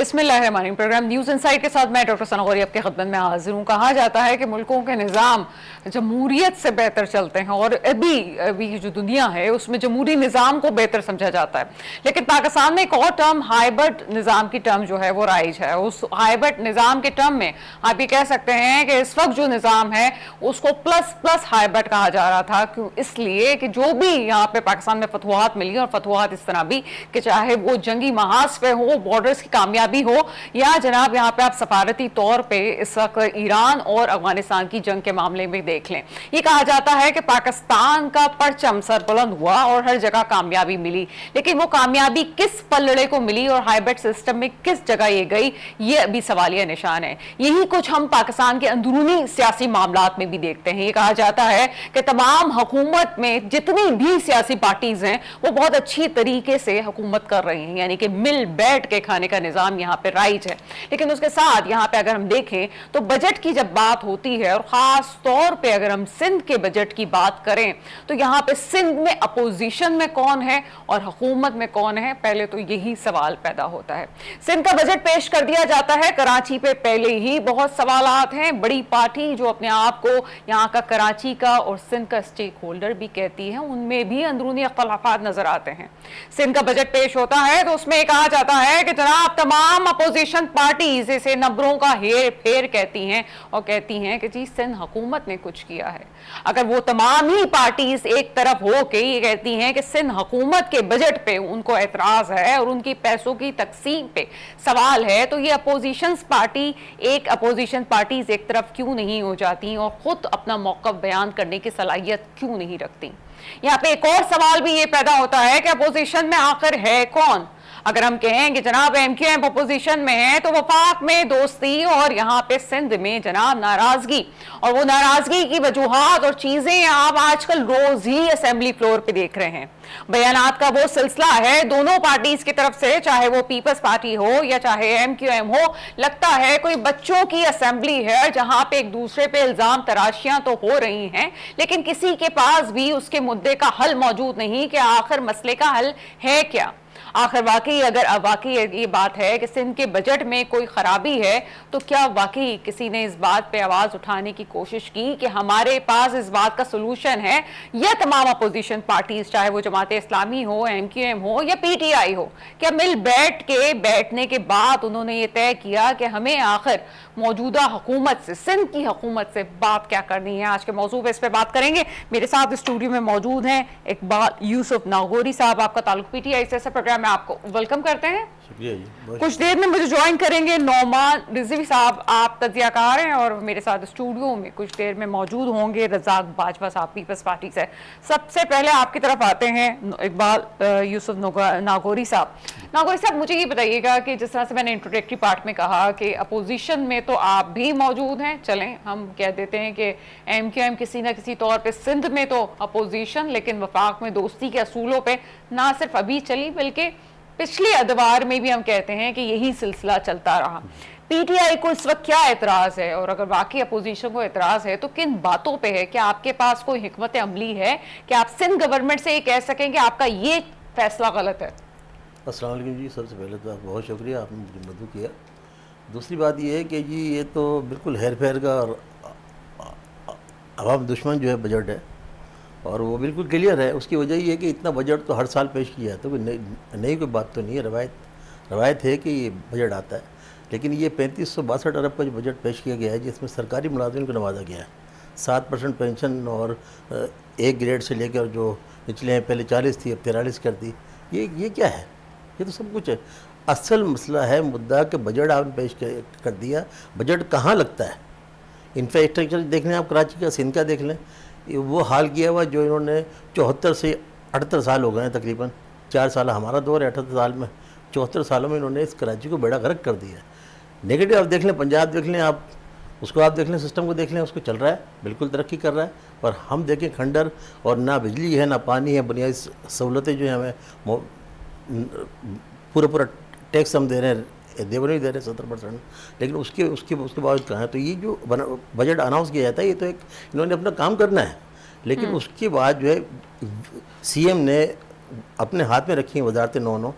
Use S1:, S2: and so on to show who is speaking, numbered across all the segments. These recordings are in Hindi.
S1: बिस्मिल्लाहिर्रहमानिर्रहीम। प्रोग्राम न्यूज इनसाइट के साथ मैं डॉक्टर सना गौरी आपके खिदमत में हाजिर हूँ। कहा जाता है कि मुल्कों के निज़ाम जमहूरियत से बेहतर चलते हैं और अभी जो दुनिया है उसमें जमहूरी निज़ाम को बेहतर समझा जाता है, लेकिन पाकिस्तान में एक और टर्म हाइब्रिड निज़ाम की टर्म जो है वो राइज है। उस हाइब्रिड निज़ाम के टर्म में आप ये कह सकते हैं कि इस वक्त जो निज़ाम है उसको प्लस प्लस हाइब्रिड कहा जा रहा था। क्यों? इसलिए कि जो भी यहाँ पे पाकिस्तान में फतवाहत मिली और फतवाहत इस तरह भी कि चाहे वो जंगी महाज पे हो, बॉर्डर्स की कामयाबी हो, या जनाब यहाँ पे आप सफारती तौर पे इस वक्त ईरान और अफगानिस्तान की जंग के मामले में देख लें, ये कहा जाता है कि पाकिस्तान का परचम सरबुलंद हुआ और हर जगह कामयाबी मिली, लेकिन वो कामयाबी किस पलड़े को मिली और हाइब्रिड सिस्टम में किस जगह ये गई, ये अभी सवालिया निशान है। यही कुछ हम पाकिस्तान के अंदरूनी सियासी मामलात में भी देखते हैं। ये कहा जाता है कि तमाम हुकूमत में जितनी भी सियासी पार्टीज हैं वो बहुत अच्छी तरीके से हुकूमत कर रही हैं, यानी कि मिल बैठ के खाने का निजाम यहाँ पे राइज है। लेकिन उसके साथ यहाँ पे अगर हम देखें तो बजट की जब बात होती है, और खास तौर पे अगर हम सिंध के बजट की बात करें, तो यहाँ पे सिंध में अपोजिशन में कौन है और हुकूमत में कौन है, पहले तो यही सवाल पैदा होता है। सिंध का बजट पेश कर दिया जाता है कराची पे, पहले ही बहुत सवालात हैं। बड़ी पार्टी जो अपने आप को यहाँ का कराची का और सिंध का स्टेक होल्डर भी कहती है, उनमें भी अंदरूनी अख्तलाफात नजर आते हैं। सिंध का बजट पेश होता है तो उसमें कहा जाता है कि जनाब तमाम अपोजिशन पार्टीज इसे नंबरों का हेर फेर कहती हैं और कहती हैं कि जी सिंध हुकूमत ने कुछ किया है। अगर वो तमाम ही पार्टीज एक तरफ हो के ये कहती हैं कि सिंध हुकूमत के बजट पे उनको एतराज है और उनकी पैसों की तकसीम पे सवाल है, तो ये अपोजिशन पार्टीज एक तरफ क्यों नहीं हो जाती और खुद अपना मौक़िफ़ बयान करने की सलाहियत क्यों नहीं रखती। यहाँ पे एक और सवाल भी ये पैदा होता है कि अपोजिशन में आखिर है कौन। अगर हम कहें कि जनाब MQM अपोजिशन में है तो वफाक में दोस्ती और यहाँ पे सिंध में जनाब नाराजगी, और वो नाराजगी की वजूहात और चीजें आप आजकल रोज ही असेंबली फ्लोर पे देख रहे हैं। बयानात का वो सिलसिला है दोनों पार्टीज की तरफ से, चाहे वो पीपल्स पार्टी हो या चाहे MQM हो। लगता है कोई बच्चों की असेंबली है जहां पे एक दूसरे पे इल्जाम तराशियां तो हो रही हैं, लेकिन किसी के पास भी उसके मुद्दे का हल मौजूद नहीं कि आखिर मसले का हल है क्या। आखिर वाकई अगर वाकई ये बात है कि सिंध के बजट में कोई खराबी है, तो क्या वाकई किसी ने इस बात पे आवाज उठाने की कोशिश की कि हमारे पास इस बात का सोल्यूशन है, या तमाम अपोजिशन पार्टीज चाहे वो जमात इस्लामी हो, MQM हो या PTI हो, क्या मिल बैठने के बाद उन्होंने ये तय किया कि हमें आखिर मौजूदा हुकूमत से, सिंध की हुकूमत से बात क्या करनी है। आज के मौजूद पे इस पर बात करेंगे। मेरे साथ स्टूडियो में मौजूद हैं इकबाल यूसुफ नागौरी साहब, आपका ताल्लुक PTI से प्रोग्राम में आपको वेलकम करते हैं।
S2: शुक्रिया जी।
S1: कुछ देर में मुझे ज्वाइन करेंगे नौमान रिजवी साहब, आप तज्जियाकार हैं और मेरे साथ स्टूडियो में कुछ देर में मौजूद होंगे रज़ाक बाजवा साहब पीपल्स पार्टी से। सबसे पहले आपकी तरफ आते हैं इकबाल यूसुफ नागौरी साहब। नागौरी साहब, मुझे ये बताइएगा कि जिस तरह से मैंने इंट्रोडक्टरी पार्ट में कहा कि अपोजिशन में तो आप भी मौजूद हैं, चलें हम कह देते हैं कि MQM किसी ना किसी तौर पे सिंध में तो अपोजिशन, लेकिन वफाक में दोस्ती के असूलों पे ना सिर्फ अभी चली बल्कि पिछले अदवार में भी हम कहते हैं कि यही सिलसिला चलता रहा। PTI को इस वक्त क्या एतराज है, और अगर वाकई अपोजिशन को एतराज है तो किन बातों पे है? क्या आपके पास कोई हिकमत अमली है कि आप सिंध गवर्नमेंट से ये कह सकें कि आपका ये फैसला गलत है?
S2: अस्सलाम वालेकुम जी। सबसे पहले तो आपका बहुत शुक्रिया, आपने मुझे मदद किया। दूसरी बात ये है कि जी ये तो बिल्कुल हेर फेर का और अवाम दुश्मन जो है बजट है, और वो बिल्कुल क्लियर है। उसकी वजह ये है कि इतना बजट तो हर साल पेश किया है, तो नई कोई बात तो नहीं है। रवायत है कि ये बजट आता है, लेकिन ये 3562 अरब का जो बजट पेश किया गया है जिसमें सरकारी मुलाजिम को नवाजा गया है, 7% पेंशन और एक ग्रेड से लेकर जो निचले हैं, पहले 40 थी अब 43 कर दी। ये क्या है? ये तो सब कुछ है। असल मसला है मुद्दा कि बजट आपने पेश कर दिया, बजट कहाँ लगता है? इंफ्रास्ट्रक्चर देख लें आप, कराची का, सिंध का देख लें, वो हाल किया हुआ जो इन्होंने 74 से 78 साल हो गए हैं तकरीबन। 4 साल हमारा दौर है, 78 साल में 74 सालों में इन्होंने इस कराची को बेड़ा गर्क कर दिया है। नेगेटिव आप देख लें, पंजाब देख लें आप, उसको आप देख लें, सिस्टम को देख लें, उसको चल रहा है, बिल्कुल तरक्की कर रहा है। और हम देखें खंडर, और ना बिजली है ना पानी है, बुनियादी सहूलतें जो हैं हमें पूरा टैक्स हम दे रहे हैं, देवर नहीं दे रहे 70%, लेकिन उसके बावजूद कहाँ है? तो ये जो बजट अनाउंस किया जाता है ये तो एक इन्होंने अपना काम करना है, लेकिन उसके बाद जो है CM ने अपने हाथ में रखी हैं वजारतें 9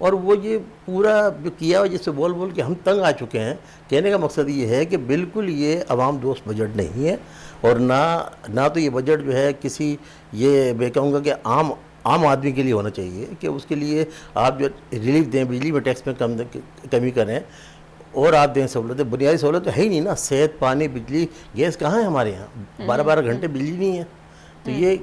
S2: और वो ये पूरा जो किया हुआ जिससे बोल बोल के हम तंग आ चुके हैं। कहने का मकसद ये है कि बिल्कुल ये अवाम दोस्त बजट नहीं है, और ना तो ये बजट जो है किसी, ये मैं कहूँगा कि आम आदमी के लिए होना चाहिए कि उसके लिए आप जो रिलीफ दें, बिजली में टैक्स में कमी करें, और आप दें सहूलतें। बुनियादी सहूलत तो है ही नहीं ना, सेहत, पानी, बिजली, गैस कहाँ है हमारे यहाँ? 12-12 घंटे बिजली नहीं है। तो ये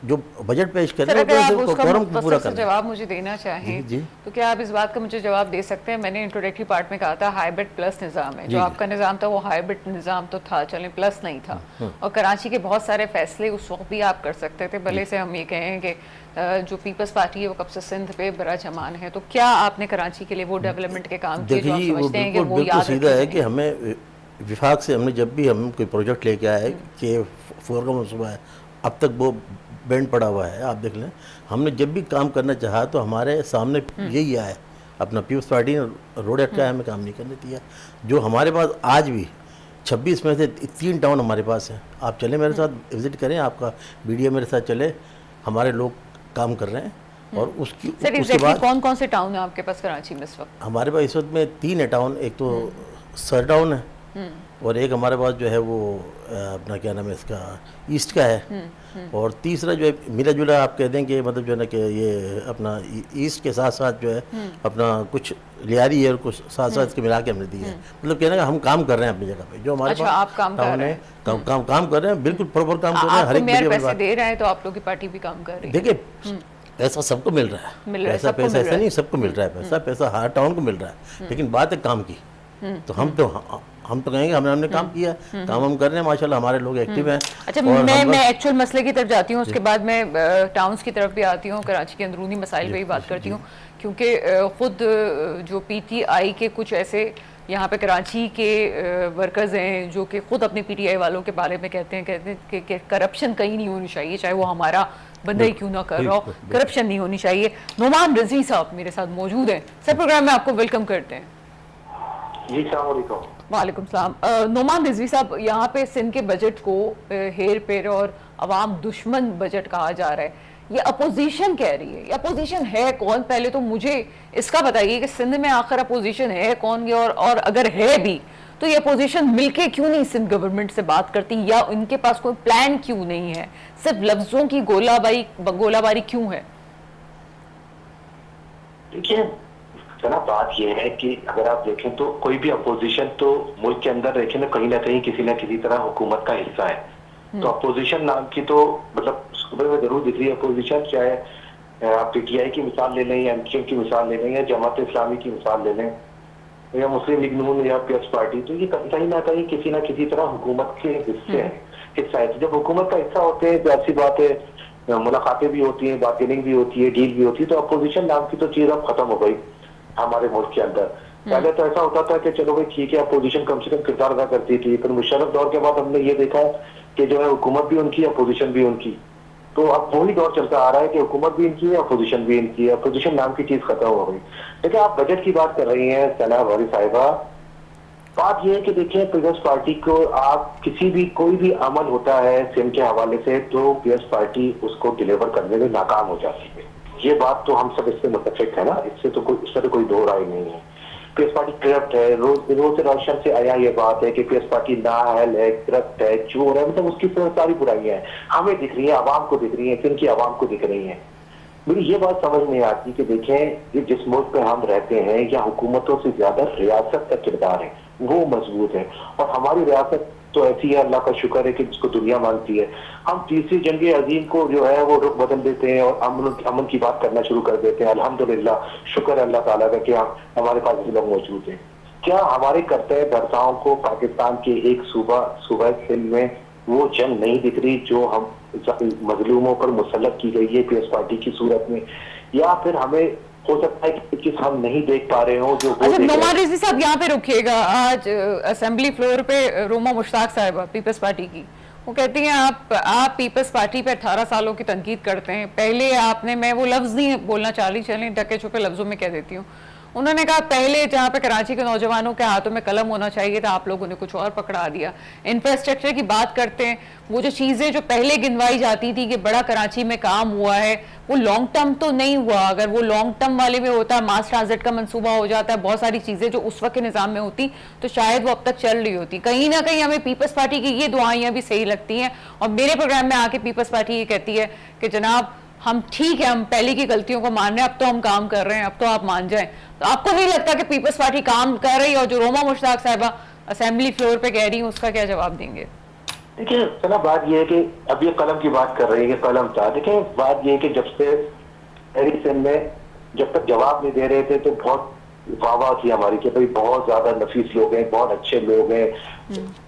S2: जो बजट पेश कर
S1: सर,
S2: रहे
S1: अगर आप
S2: हैं
S1: उसका
S2: कोरम पूरा
S1: मुख्तसर से
S2: करना है।
S1: जवाब मुझे देना चाहें
S2: जी।
S1: तो क्या आप इस बात का मुझे जवाब दे सकते हैं? मैंने इंट्रोडक्टरी पार्ट में कहा था हाइब्रिड प्लस निज़ाम है, जो आपका निज़ाम था वो हाइब्रिड निज़ाम तो था, चलें प्लस नहीं था, और कराची के बहुत सारे फैसले उस वक्त भी आप कर सकते थे, भले से हम ये कहें कि जो पीपल्स पार्टी है वो कब से सिंध पे बड़ा जमान है। तो क्या आपने कराची के लिए वो डेवलपमेंट के काम किए जो आप
S2: देखिए, वो
S1: समझते हैं कि वो
S2: बिल्कुल
S1: याद
S2: सीधा है
S1: रखेंगे?
S2: कि हमें विभाग से हमने जब भी हम कोई प्रोजेक्ट लेके आए कि 4 का मनसूबा है, अब तक वो बैंड पड़ा हुआ है, आप देख लें। हमने जब भी काम करना चाहा तो हमारे सामने यही आया है, अपना पीपल्स पार्टी ने रोड एक्ट का हमें काम नहीं करने दिया। जो हमारे पास आज भी 26 में से 3 टाउन हमारे पास हैं, आप चलें मेरे साथ, विज़िट करें, आपका वीडियो मेरे साथ चले, हमारे लोग काम कर रहे हैं। और उसके बाद
S1: कौन कौन से टाउन है आपके पास कराची में इस वक्त?
S2: हमारे पास इस वक्त में 3 है टाउन। एक तो सर टाउन है, और एक हमारे पास जो है वो अपना क्या नाम है इसका, ईस्ट का है, और तीसरा जो है मिला जुला आप कह देंगे, मतलब जो है ना कि ये अपना ईस्ट के साथ साथ जो है अपना कुछ लियारी है और कुछ साथ साथ इसके मिला के हमने दिया है। मतलब कहने का हम काम कर रहे हैं अपनी जगह पे, जो हमारे
S1: अच्छा,
S2: पास
S1: आप काम कर रहे हैं?
S2: काम कर रहे हैं, बिल्कुल प्रॉपर काम कर रहे हैं। हर एक
S1: मेयर
S2: वीडियो में
S1: पैसे दे रहे हैं तो आप लोग की पार्टी भी काम कर रही है।
S2: देखिए, पैसा सबको मिल रहा है, पैसा ऐसा नहीं सबको मिल रहा है, पैसा हर टाउन को मिल रहा है, लेकिन बात है काम की। तो हम तो कहेंगे हमने काम किया, काम हम कर रहे हैं, माशाल्लाह हमारे लोग एक्टिव हैं।
S1: अच्छा, मैं एक्चुअल मसले की तरफ जाती हूँ, उसके बाद मैं टाउन्स की तरफ भी आती हूँ, कराची के अंदरूनी मसाइल पे ही बात करती हूँ, क्योंकि खुद जो पीटीआई के कुछ ऐसे यहाँ पे कराची के वर्कर्स हैं जो कि खुद अपने पीटीआई वालों के बारे में कहते हैं कि करप्शन कहीं नहीं होनी चाहिए, चाहे वो हमारा बंदा ही क्यों ना कर रहा हो, करप्शन नहीं होनी चाहिए। नोमान रिजवी साहब मेरे साथ मौजूद हैं सर, प्रोग्राम में आपको वेलकम करते हैं।
S3: जी, अस्सलाम
S1: वालेकुम सलाम। नोमान रिजवी साहब, यहाँ पे सिंध के बजट को हेर फेर और अवाम दुश्मन बजट कहा जा रहा है, ये अपोजिशन कह रही है, ये अपोजिशन है कौन? पहले तो मुझे इसका बताइए कि सिंध में आखिर अपोजिशन है कौन, और अगर है भी तो ये अपोजिशन मिलके क्यों नहीं सिंध गवर्नमेंट से बात करती, या उनके पास कोई प्लान क्यों नहीं है, सिर्फ लफ्जों की गोलाबारी क्यों है?
S3: देखिए जनाब, बात यह है कि अगर आप देखें तो कोई भी अपोजिशन तो मुल्क के अंदर देखें ना कहीं किसी न किसी तरह हुकूमत का हिस्सा है। तो अपोजिशन नाम की तो मतलब सूबे में जरूर दिख रही है अपोजिशन, चाहे आप पीटीआई की मिसाल ले लें या एमक्यूएम की मिसाल ले लें या जमात इस्लामी की मिसाल ले लें या मुस्लिम लीग नून या पीएस पार्टी, तो ये कहीं ना कहीं किसी न किसी तरह हुकूमत के हिस्सा है। जब हुकूमत का हिस्सा होते हैं तो ऐसी बात है, मुलाकातें भी होती है, बार्गेनिंग भी होती है, डील भी होती है। तो अपोजिशन नाम की तो चीज अब खत्म हो गई हमारे मुल्क के अंदर। पहले तो ऐसा होता था कि चलो भाई ठीक है, अपोजिशन कम से कम किरदार अदा करती थी, पर मुशर्रफ दौर के बाद हमने ये देखा कि जो है हुकूमत भी उनकी, अपोजिशन भी उनकी। तो अब वही दौर चलता आ रहा है कि हुकूमत भी इनकी है, अपोजिशन भी इनकी है, अपोजिशन नाम की चीज खत्म हो गई। देखिए, आप बजट की बात कर रही हैं सना भरी साहिबा, बात यह है कि देखिए पीपल्स पार्टी को आप किसी भी कोई भी अमल होता है सिंध के हवाले से तो पीपल्स पार्टी उसको डिलीवर करने में नाकाम हो जाती है। ये बात तो हम सब इससे मुतफिक है ना, इससे तो कोई दो राय नहीं है। पीपल्स पार्टी करप्ट है, रोज रोशन से आया ये बात है कि पीपल्स पार्टी नाअहल है, करप्ट है, चोर है, मतलब उसकी सारी बुराइयां हैं हमें दिख रही है, आवाम को दिख रही है, सिंध की आवाम को दिख रही है। मेरी ये बात समझ नहीं आती कि देखें ये जिस मुल्क में हम रहते हैं या हुकूमतों से ज्यादा रियासत का किरदार है वो मजबूत है, और हमारी रियासत तो ऐसी है, अल्लाह का शुक्र है कि जिसको दुनिया मानती है। हम तीसरी जंग अजीम को जो है वो रुख बदल देते हैं और अमन की बात करना शुरू कर देते हैं। अल्हम्दुलिल्लाह, शुक्र है अल्लाह ताला का कि हमारे पास ऐसे लोग मौजूद हैं। क्या हमारे करतव्य बर्ताओं को पाकिस्तान के एक सूबा सिंध में वो जंग नहीं दिख रही जो हम मजलूमों पर मुसल्लत की गई है पीएस पार्टी की सूरत में, या फिर हमें हो सकता है कि कुछ हम नहीं देख पा रहे हो जो
S1: अच्छा, नोमान रिजवी साहब यहाँ पे रुकिएगा। आज असेंबली फ्लोर पे रोमा मुश्ताक साहिबा पीपल्स पार्टी की, वो कहती हैं आप पीपल्स पार्टी पे 18 सालों की तनकीद करते हैं। पहले आपने, मैं वो लफ्ज नहीं बोलना चाह रही, चलें ढके छुपे लफ्जों में कह देती हूँ, उन्होंने कहा पहले जहां पे कराची के नौजवानों के हाथों में कलम होना चाहिए था, आप लोगों ने कुछ और पकड़ा दिया। इंफ्रास्ट्रक्चर की बात करते हैं, वो जो चीजें जो पहले गिनवाई जाती थी कि बड़ा कराची में काम हुआ है, वो लॉन्ग टर्म तो नहीं हुआ। अगर वो लॉन्ग टर्म वाले में होता, मास ट्रांजिट का मंसूबा हो जाता है, बहुत सारी चीजें जो उस वक्त के निजाम में होती तो शायद वो अब तक चल रही होती। कहीं ना कहीं हमें पीपल्स पार्टी की ये दुआएं भी सही लगती हैं, और मेरे प्रोग्राम में आके पीपल्स पार्टी ये कहती है कि जनाब हम ठीक है, हम पहले की गलतियों को मान रहे हैं, अब तो हम काम कर रहे हैं, अब तो आप मान जाएं। तो आपको नहीं लगता कि पीपल्स पार्टी काम कर रही है? और जो रोमा मुश्ताक साहिबा असेंबली फ्लोर पे कह रही है, उसका क्या जवाब देंगे?
S3: देखिए सना, बात ये है कि अब ये कलम की बात कर रही है कि कलम था। देखिए बात ये है कि जब से एरिक्सन में जब तक जवाब नहीं दे रहे थे तो बहुत वाह थी हमारी कि भाई बहुत ज्यादा नफीस लोग हैं, बहुत अच्छे लोग हैं,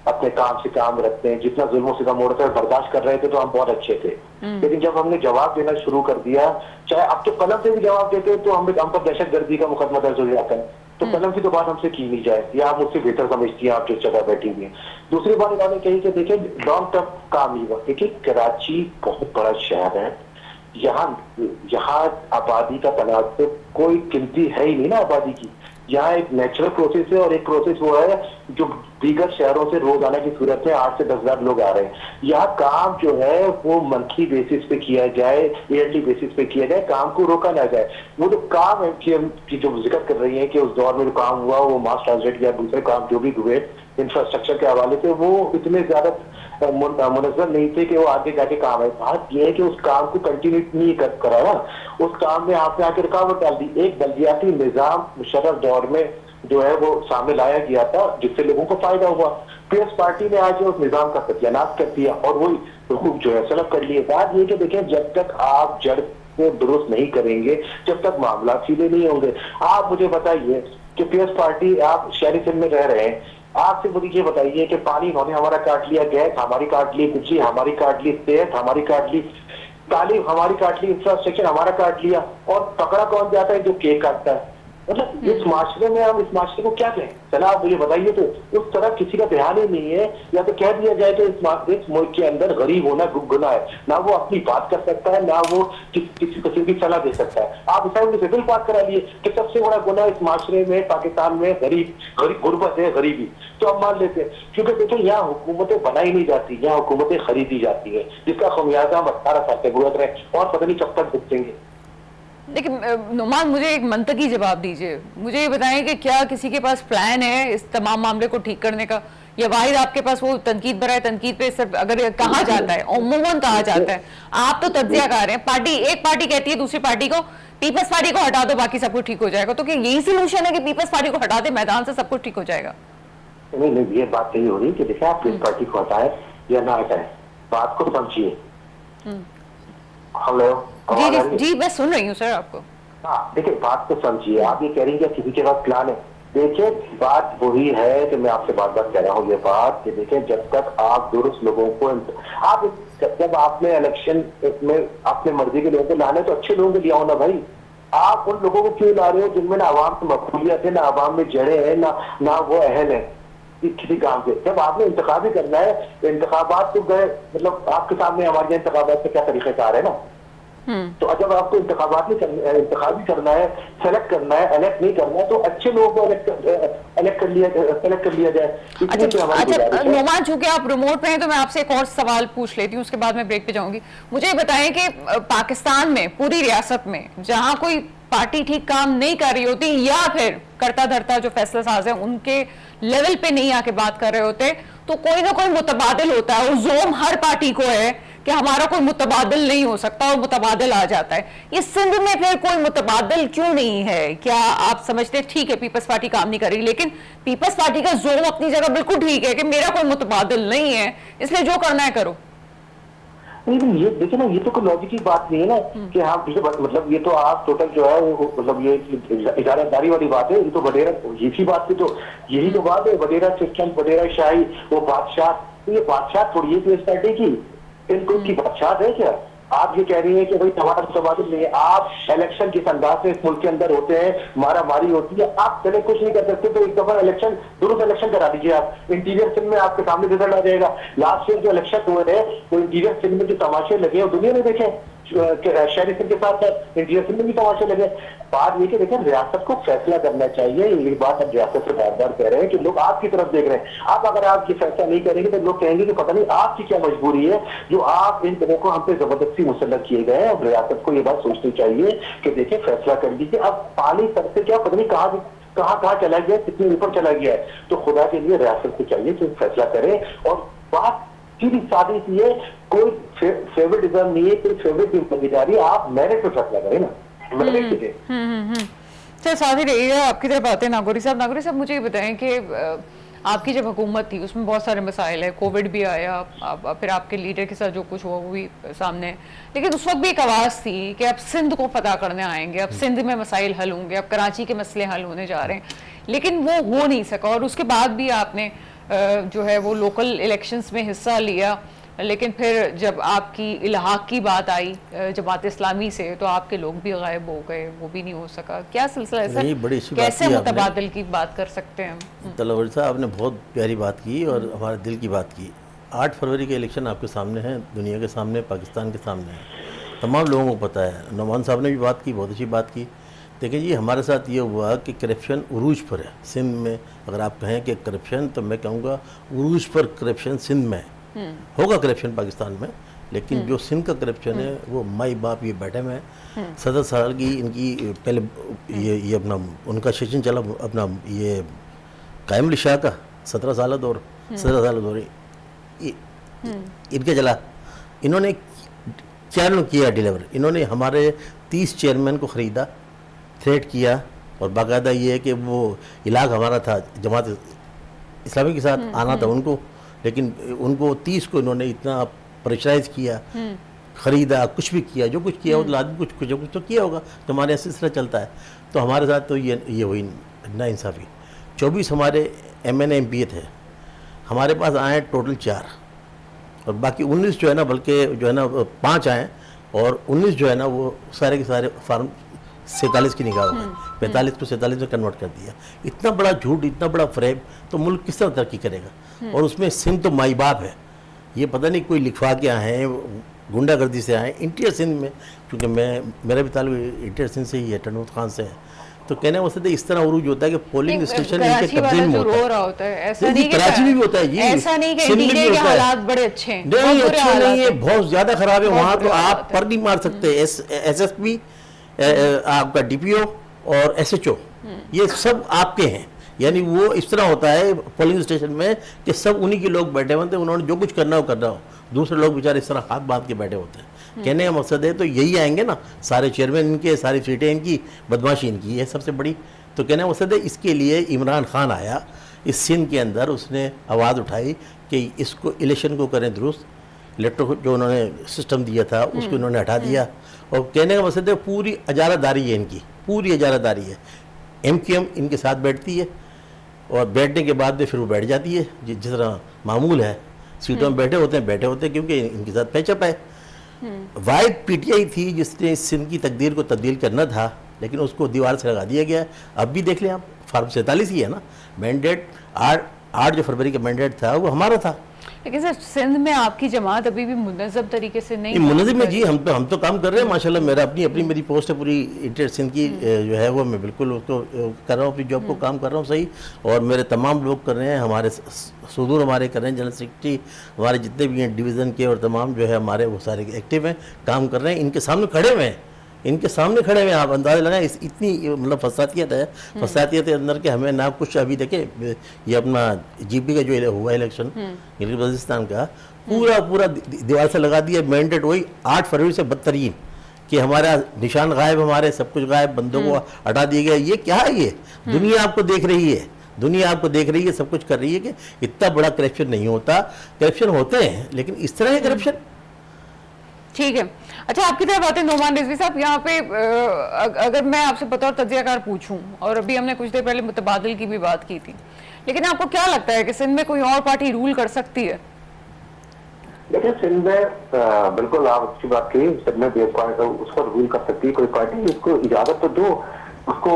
S3: अपने काम से काम रखते हैं, जितना जुल्मों से कम उड़ता है बर्दाश्त कर रहे थे तो हम बहुत अच्छे थे। लेकिन जब हमने जवाब देना शुरू कर दिया, चाहे अब तो कलम से भी जवाब देते हैं तो हम पर दहशतगर्दी का मुकदमा दर्ज हो जाता है, तो कलम की तो बात हमसे की नहीं जाए, या आप मुझसे बेहतर समझती हैं, आप जिस जगह बैठी हुई हैं। दूसरी बात इन्होंने कही कि देखिए लॉन्ग टर्म काम नहीं हुआ। देखिए कराची बहुत बड़ा शहर है, यहाँ आबादी का तनासब कोई गिनती है ही नहीं ना आबादी की। यहाँ एक नेचुरल प्रोसेस है और एक प्रोसेस वो है जो दीगर शहरों से रोजाना की सूरत में 8 से 10 हजार लोग आ रहे हैं। यहाँ काम जो है वो मंथली बेसिस पे किया जाए, ईयरली बेसिस पे किया जाए, काम को रोका ना जाए। वो जो काम है कि जो जिक्र कर रही है कि उस दौर में जो काम हुआ वो मास ट्रांजिट या दूसरे काम जो भी हुए इंफ्रास्ट्रक्चर के हवाले से, वो इतने ज्यादा मुनज़्ज़म नहीं थे कि वो आगे जाके काम है। बात यह है कि उस काम को कंटिन्यू नहीं करा ना, उस काम में आपने आके रुकावट डाल दी। एक बल्दियाती निजाम मुशर्रफ दौर में जो है वो सामने लाया गया था जिससे लोगों को फायदा हुआ। पीएस पार्टी ने आज उस निजाम का सत्यानाश कर दिया और वही हुकूक जो है सलब कर लिए। बात ये कि देखें, जब तक आप जड़ को दुरुस्त नहीं करेंगे, जब तक मामला सीधे नहीं होंगे। आप मुझे बताइए कि पीएस पार्टी, आप शहरी सिंध में रह रहे हैं, आपसे मुझे ये बताइए कि पानी इन्होंने हमारा काट लिया, गैस हमारी काट ली, बिजली हमारी काट ली, सेहत हमारी काट ली, तालीम हमारी काट ली, इंफ्रास्ट्रक्चर हमारा काट लिया, और पकड़ा कौन जाता है? जो केक काटता है। मतलब इस माशरे में हम इस माशरे को क्या कहें? चला आप मुझे बताइए। तो उस तरह किसी का ध्यान ही नहीं है, या तो कह दिया जाए कि इस मुल्क के अंदर गरीब होना गुनाह है, ना वो अपनी बात कर सकता है, ना वो किसी किस्म की सलाह दे सकता है। आप असेंबली से बिल पास करा लिए कि सबसे बड़ा गुनाह इस माशरे में पाकिस्तान में गुर्बत है, गरीबी, तो हम मान लेते हैं। क्योंकि देखिए यहाँ हुकूमतें बनाई नहीं जाती, यहाँ हुकूमतें खरीदी जाती है, जिसका खमियाजा हम 18 साल से भुगत रहे हैं और पता नहीं कब तक भुगतेंगे।
S1: लेकिन नुमान, मुझे एक मंतकी जवाब दीजिए। मुझे ये बताएं कि क्या किसी के पास प्लान है इस तमाम मामले को ठीक करने का, या वाहिद आपके पास वो तनकीद बराए तनकीद पे सिर्फ अगर कहा जाता है, उम्मूमन कहा जाता है, आप तो तज्जिया कर रहे हैं, एक पार्टी कहती है दूसरी पार्टी को पीपल्स पार्टी को हटा दो बाकी सब कुछ ठीक हो जाएगा, तो क्या यही सोल्यूशन है कि पीपल्स पार्टी को हटा दे, मैदान से सब कुछ ठीक हो जाएगा?
S3: नहीं, ये बात नहीं हो रही कि देखिए आप किस पार्टी को हटाए या ना हटाए, बात को समझिए। हेलो,
S1: जी मैं सुन रही हूँ सर आपको।
S3: हाँ देखिए, बात को समझिए। आप ये कह रही हैं कि किसी के पास प्लान है। देखिए बात वही है कि मैं आपसे बार बार कह रहा हूँ ये बात कि देखिए, जब तक आप दुरुस्त लोगों को आप जब आपने इलेक्शन में अपने मर्जी के लोगों को लाने तो अच्छे लोगों को लिया हो ना भाई। आप उन लोगों को क्यों ला रहे हो जिनमें ना आवाम से मकबूलियत है, ना आवाम में जड़े हैं, ना वो अहल है किसी काम से। जब आपने इंतखाब ही करना है तो इंतखाबात तो गए, मतलब आपके सामने हमारे इंतखाबात का क्या तरीक़ेकार है ना। तो जब आपको इंतखाब ही करना है, सेलेक्ट करना है, इलेक्ट नहीं करना है, तो अच्छे लोगों को सेलेक्ट कर लिया जाए।
S1: अच्छा नोमान, चूंकि आप रिमोट पे हैं तो मैं आपसे एक और सवाल पूछ लेती हूँ, उसके बाद मैं ब्रेक पे जाऊंगी। मुझे बताएं कि पाकिस्तान में पूरी रियासत में जहां कोई पार्टी ठीक काम नहीं कर रही होती, या फिर करता धरता जो फैसला साज है उनके लेवल पे नहीं आके बात कर रहे होते, तो कोई ना कोई मुतबादिल होता है। और जोम हर पार्टी को है कि हमारा कोई मुतबादिल नहीं हो सकता, और मुतबादिल आ जाता है। ये सिंध में फिर कोई मुतबादिल क्यों नहीं है? क्या आप समझते ठीक है पीपल्स पार्टी काम नहीं कर रही, लेकिन पीपल्स पार्टी का जोम अपनी जगह बिल्कुल ठीक है कि मेरा कोई मुतबादिल नहीं है, इसलिए जो करना है करो?
S3: नहीं, ये देखिए ना, ये तो कोई लॉजिक की बात नहीं है ना कि हाँ मतलब ये तो आप टोटल जो है मतलब ये इजारादारी वाली बात है। ये तो वडेरा, इसी बात की तो यही तो बात है, वडेरा सिस्टम, वडेरा शाही, वो बादशाह। तो ये बादशाह थोड़ी है पीएस पार्टी की, इनको की बादशाह है क्या? आप ये कह रही है कि भाई हमारा मुतबादिल नहीं है। आप इलेक्शन किस अंदाज से इस मुल्क के अंदर होते हैं, मारा मारी होती है, आप चले कुछ नहीं कर सकते तो एक दफा इलेक्शन, दुरुस्त इलेक्शन करा दीजिए। आप इंटीरियर सिंध में आपके सामने रिजल्ट आ जाएगा। लास्ट ईयर जो इलेक्शन हुए थे वो इंटीरियर सिंध में जो तमाशे लगे वो दुनिया ने देखे। शहरी सिंध के साथ इंटीरियर सिंध में भी तमाशे लगे। बात ये कि देखिए रियासत को फैसला करना चाहिए, ये बात हम रियासत से बार बार कह रहे हैं कि लोग आपकी तरफ देख रहे हैं। आप अगर आप ये फैसला नहीं करेंगे तो लोग कहेंगे कि पता नहीं आपकी क्या मजबूरी है जो आप इन लोगों को हम पे जबरदस्ती मुसल्लत किए गए हैं। अब रियासत को ये बात सोचनी चाहिए कि देखिए फैसला कर लीजिए। अब पानी सर से क्या पता नहीं कहाँ चला गया, कितने ऊपर चला गया है, तो खुदा के लिए रियासत को चाहिए कि फैसला करें। और बात सीधी सादी सी है, कोई फेवरेटिज्म नहीं है, कोई फेवरेट की भागीदारी, आप मेरिट पे फैसला करें ना, मेरिट पे।
S1: चल साथ ही रहिएगा, आपकी तरफ आते हैं नागौरी साहब मुझे ये बताएं कि आपकी जब हुकूमत थी उसमें बहुत सारे मसाइल है, कोविड भी आया, फिर आपके लीडर के साथ जो कुछ हुआ वो भी सामने, लेकिन उस वक्त भी एक आवाज़ थी कि अब सिंध को फतह करने आएंगे, अब सिंध में मसाइल हल होंगे, अब कराची के मसले हल होने जा रहे हैं, लेकिन वो हो नहीं सका। और उसके बाद भी आपने जो है वो लोकल इलेक्शंस में हिस्सा लिया, लेकिन फिर जब आपकी इल्हाक की बात आई जमात इस्लामी से तो आपके लोग भी गायब हो गए, वो भी नहीं हो सका। क्या सिलसिला ऐसा, कैसे मुतबादल की बात कर सकते हैं?
S2: तलवर साहब आपने बहुत प्यारी बात की और हमारे दिल की बात की। 8 फरवरी के इलेक्शन आपके सामने हैं, दुनिया के सामने, पाकिस्तान के सामने है, तमाम लोगों को पता है। नौमान साहब ने भी बात की, बहुत अच्छी बात की। देखिए जी, हमारे साथ ये हुआ कि करप्शन उरूज पर है सिंध में। अगर आप कहें कि करप्शन, तो मैं कहूँगा उरूज पर करप्शन सिंध में होगा। करप्शन पाकिस्तान में, लेकिन जो सिंध का करप्शन है वो माई बाप ये बैठे में 17 साल की इनकी पहले ये अपना उनका सेशन चला, अपना ये कायम शाह का 17 साल दौर, 17 साल दौर इनके चला। इन्होंने क्या किया डिलीवर, इन्होंने हमारे 30 चेयरमैन को ख़रीदा, थ्रेट किया, और बाकायदा ये है कि वो इलाका हमारा था, जमात इस्लामी के साथ आना था उनको, लेकिन उनको 30 को इन्होंने इतना प्रेशराइज किया, ख़रीदा, कुछ भी किया, जो कुछ किया वो आदमी कुछ तो किया होगा। तो हमारे यहाँ सिलसिला चलता है। तो हमारे साथ तो ये हुई नाइंसाफ़ी। 24 हमारे MNA MP थे, हमारे पास आए टोटल 4, और बाकी 19 जो है ना, बल्कि जो है ना 5 आए, और 19 जो है ना वो सारे के सारे फार्म 47 की निगाह हो गए, 45 को 47 में कन्वर्ट कर दिया। इतना बड़ा झूठ, इतना बड़ा फ्रेब, तो मुल्क किस तरह तरक्की करेगा? और उसमें सिंध तो माई बाप है, ये पता नहीं कोई लिखवा के आए हैं, गुंडागर्दी से आए इंटीरियर सिंध में, क्योंकि मेरा भी ताल्लुक इंटीरियर सिंध से ही है, टनूत खान से है। तो कहने वास्ते इस तरह उरूज होता है कि पोलिंग स्टेशन इनके कब्जे में होता है। ऐसा नहीं, कराची में भी होता है जी, ऐसा नहीं कि इंटीरियर के हालात बड़े अच्छे हैं, नहीं अच्छे नहीं है, बहुत ज़्यादा ख़राब है वहाँ। तो आप पर नहीं मार सकते। SSP, आपका DPO और SHO, ये सब आपके हैं। यानी वो इस तरह होता है पोलिंग स्टेशन में कि सब उन्हीं के लोग बैठे होते हैं, उन्होंने जो कुछ करना हो कर रहा हो, दूसरे लोग बेचारे इस तरह हाथ बांध के बैठे होते हैं। कहने का मकसद है तो यही आएंगे ना, सारे चेयरमैन इनके, सारी सीटें इनकी, बदमाशी इनकी है सबसे बड़ी। तो कहने का मकसद है इसके लिए इमरान खान आया इस सिंध के अंदर, उसने आवाज़ उठाई कि इसको इलेक्शन को करें दुरुस्त, इलेक्ट्रो जो उन्होंने सिस्टम दिया था उसको उन्होंने हटा दिया। और कहने का मकसद है पूरी अजारादारी है इनकी, पूरी अजारादारी है। MQM इनके साथ बैठती है, और बैठने के बाद में फिर वो बैठ जाती है, जिस तरह मामूल है, सीटों में बैठे होते हैं क्योंकि इनके साथ पैचअप है। वाहिद PTI थी जिसने सिंध की तकदीर को तब्दील करना था, लेकिन उसको दीवार से लगा दिया गया। अब भी देख लें आप, फार्म 47 ही है ना मैंडेट, 8 जो फरवरी का मैंडेट था वो हमारा था।
S1: लेकिन सर सिंध में आपकी जमात अभी भी मुनज़्ज़म तरीके से नहीं
S2: मुनज़्ज़म है जी, हम तो काम कर रहे हैं माशाल्लाह। मेरा अपनी मेरी पोस्ट है पूरी इंटर सिंध की जो है वो मैं बिल्कुल उसको कर रहा हूँ, अपनी जॉब को काम कर रहा हूँ सही, और मेरे तमाम लोग कर रहे हैं, हमारे सुदूर हमारे कर रहे हैं, जनरल सेक्रेटरी हमारे जितने भी हैं डिवीज़न के और तमाम जो है हमारे वो सारे एक्टिव हैं, काम कर रहे हैं, इनके सामने खड़े हुए हैं, इनके सामने खड़े हुए। आप अंदाज़ा लगाएं इतनी मतलब फसातियत है, फसातियत के अंदर के हमें ना कुछ। अभी देखें ये अपना GP का जो हुआ इलेक्शन गिलगित बल्तिस्तान का, पूरा दीवार से लगा दिया मैंडेट, वही 8 फरवरी से बदतरीन कि हमारा निशान गायब, हमारे सब कुछ गायब, बंदों को हटा दिया गया। ये क्या है? ये दुनिया आपको देख रही है, दुनिया आपको देख रही है, सब कुछ कर रही है कि इतना बड़ा करप्शन नहीं होता। करप्शन होते हैं लेकिन इस तरह के करप्शन।
S1: ठीक है, अच्छा आपकी तरफ आते हैं नोमान रिजवी साहब। यहाँ पे अगर मैं आपसे बतौर तज्जियाकार पूछूं, और अभी हमने कुछ देर पहले मुतबादिल की भी बात की थी, लेकिन आपको क्या लगता है कि सिंध में कोई और पार्टी रूल कर सकती है?
S3: देखिए सिंध में बिल्कुल आप अच्छी बात कही, सिंध में उस पर रूल कर सकती है कोई पार्टी, उसको इजाजत तो दो उसको।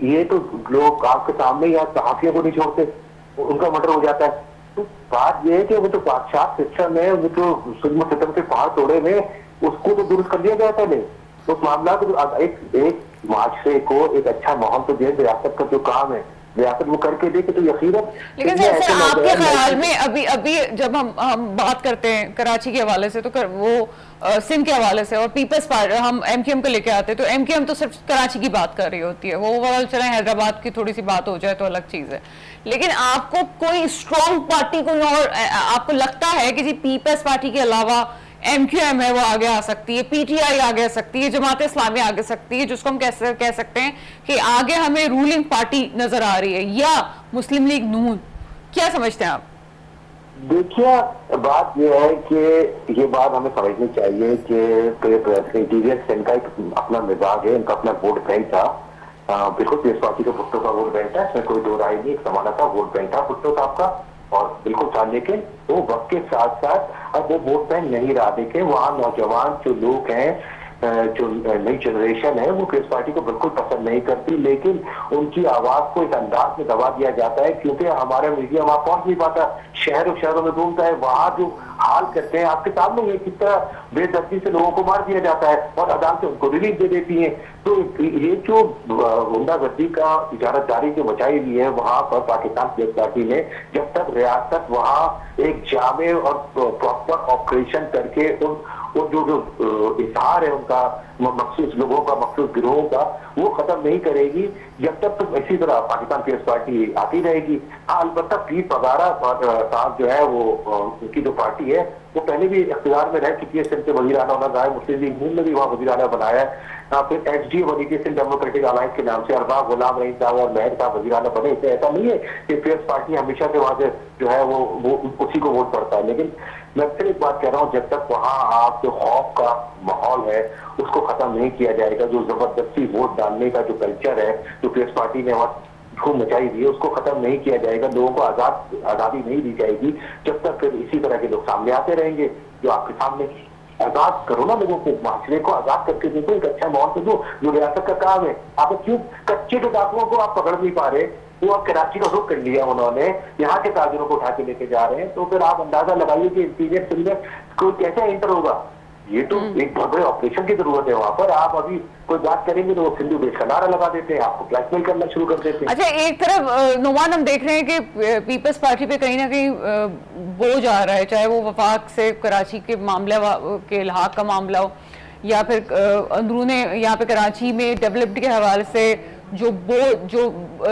S3: ये तो लोग आपके सामने या सहाफियों को नहीं छोड़ते, उनका मर्डर हो जाता है। तो बात यह है कि वो तो बादशाह सिस्टम है, वो तो सुल्म सिस्टम के पहाड़ तोड़े में उसको तो दुरुस्त कर दिया गया पहले। उस मामला को एक माशरे को एक अच्छा माहौल तो दे, रियासत का जो काम है रियासत वो करके दे तो यकीनन।
S1: लेकिन सर आपके ख्याल में अभी जब हम बात करते हैं कराची के हवाले से, तो वो सिंध के हवाले से और पीपल्स पार्टी हम एमक्यूएम को लेके आते हैं, तो एमक्यूएम तो सिर्फ कराची की बात कर रही होती है, वो ओवरऑल चले हैदराबाद की थोड़ी सी बात हो जाए तो अलग चीज है। लेकिन आपको कोई स्ट्रॉन्ग पार्टी कोई और आपको लगता है कि जी पीपल्स पार्टी के अलावा एमक्यूएम है वो आगे आ सकती है, पीटीआई आगे आ सकती है, जमात इस्लामी आगे सकती है, जिसको हम कह सकते हैं कि आगे हमें रूलिंग पार्टी नजर आ रही है, या मुस्लिम लीग नून, क्या समझते हैं आप?
S3: देखिए बात यह है कि ये बात हमें समझनी चाहिए कि इंटीरियर सेल का एक अपना मिजाज है, इनका अपना वोट बैंक था। बिल्कुल पीएस पार्टी का भुट्टो का वोट बैंक था, इसमें कोई दो राय नहीं, एक जमाना था वोट बैंक था भुट्टो साहब का, और बिल्कुल था। लेकिन वो वक्त के साथ साथ अब वो वोट बैंक नहीं रहा। देखे वहाँ नौजवान जो लोग हैं, जो नई जनरेशन है, वो पीएस पार्टी को बिल्कुल पसंद नहीं करती, लेकिन उनकी आवाज को इस अंदाज में दबा दिया जाता है क्योंकि हमारा मीडिया वहां पहुंच नहीं पाता, शहरों में घूमता है, वहां जो हाल करते हैं आपके सामने ये किस तरह बेदर्दी से लोगों को मार दिया जाता है और अदालतें उनको रिलीफ दे देती हैं। तो ये जो गुंडागर्दी का इजारतदारी जो मचाई हुई है वहां पर पाकिस्तान पीएस पार्टी ने, जब तक रियासत वहां एक जामे और प्रॉपर ऑपरेशन करके वो जो इजहार है उनका मखसूस लोगों का, मखसूस गिरोहों का, वो खत्म नहीं करेगी, जब तक तो इसी तरह पाकिस्तान पीएस पार्टी आती रहेगी। हाँ अलबत्ता पीर पगारा साहब जो है वो उनकी जो पार्टी है वो पहले भी इख्तियार में रह चुकी है, सिंध के वजीर आला उन्होंने रहा है, मुस्लिम लीग नून ने भी वहाँ वजीर आला बनाया है, फिर एचडी बनी थी सिंध डेमोक्रेटिक अलायंस के नाम से, अरबाब गुलाम रहीम साहब और महर साहब वजीर आला बने। इससे ऐसा नहीं है कि पीएस पार्टी हमेशा से वहां से जो है वो उसी को वोट पड़ता है। लेकिन मैं फिर एक बात कह रहा हूँ, जब तक वहां आप जो खौफ का माहौल है उसको खत्म नहीं किया जाएगा, जो जबरदस्ती वोट डालने का जो कल्चर है जो पीएस पार्टी ने वहां खूब मचाई दी है, उसको खत्म नहीं किया जाएगा, लोगों को आजादी नहीं दी जाएगी, जब तक फिर इसी तरह के लोग सामने आते रहेंगे। जो आपके सामने आजाद करो ना लोगों को, माशरे को आजाद करके देखो, एक अच्छा माहौल से दो, जो रियासत का काम है। आप क्यों कच्चे के डाकुओं को आप पकड़ नहीं पा रहे, वो अब कराची का रुख कर लिया उन्होंने, यहाँ के ताजिरों को उठा के लेके जा रहे हैं, तो फिर आप अंदाजा लगाइए कि इंटीरियर सेल में कोई कैसे एंटर होगा। ये तो एक बहुत बड़े ऑपरेशन की जरूरत है वहां पर। आप अभी कोई बात करेंगे तो वो सिंधु देश का नारा लगा देते हैं, आपको ब्लैकमेल करना शुरू कर देते हैं।
S1: अच्छा, एक तरफ नुमान हम देख रहे हैं कि पीपल्स पार्टी पे कहीं ना कहीं बोझ आ रहा है, चाहे वो वफाक से कराची के मामले के इल्हाक का मामला हो, या फिर अंदरूने यहाँ पे कराची में डेवलपमेंट के हवाले से जो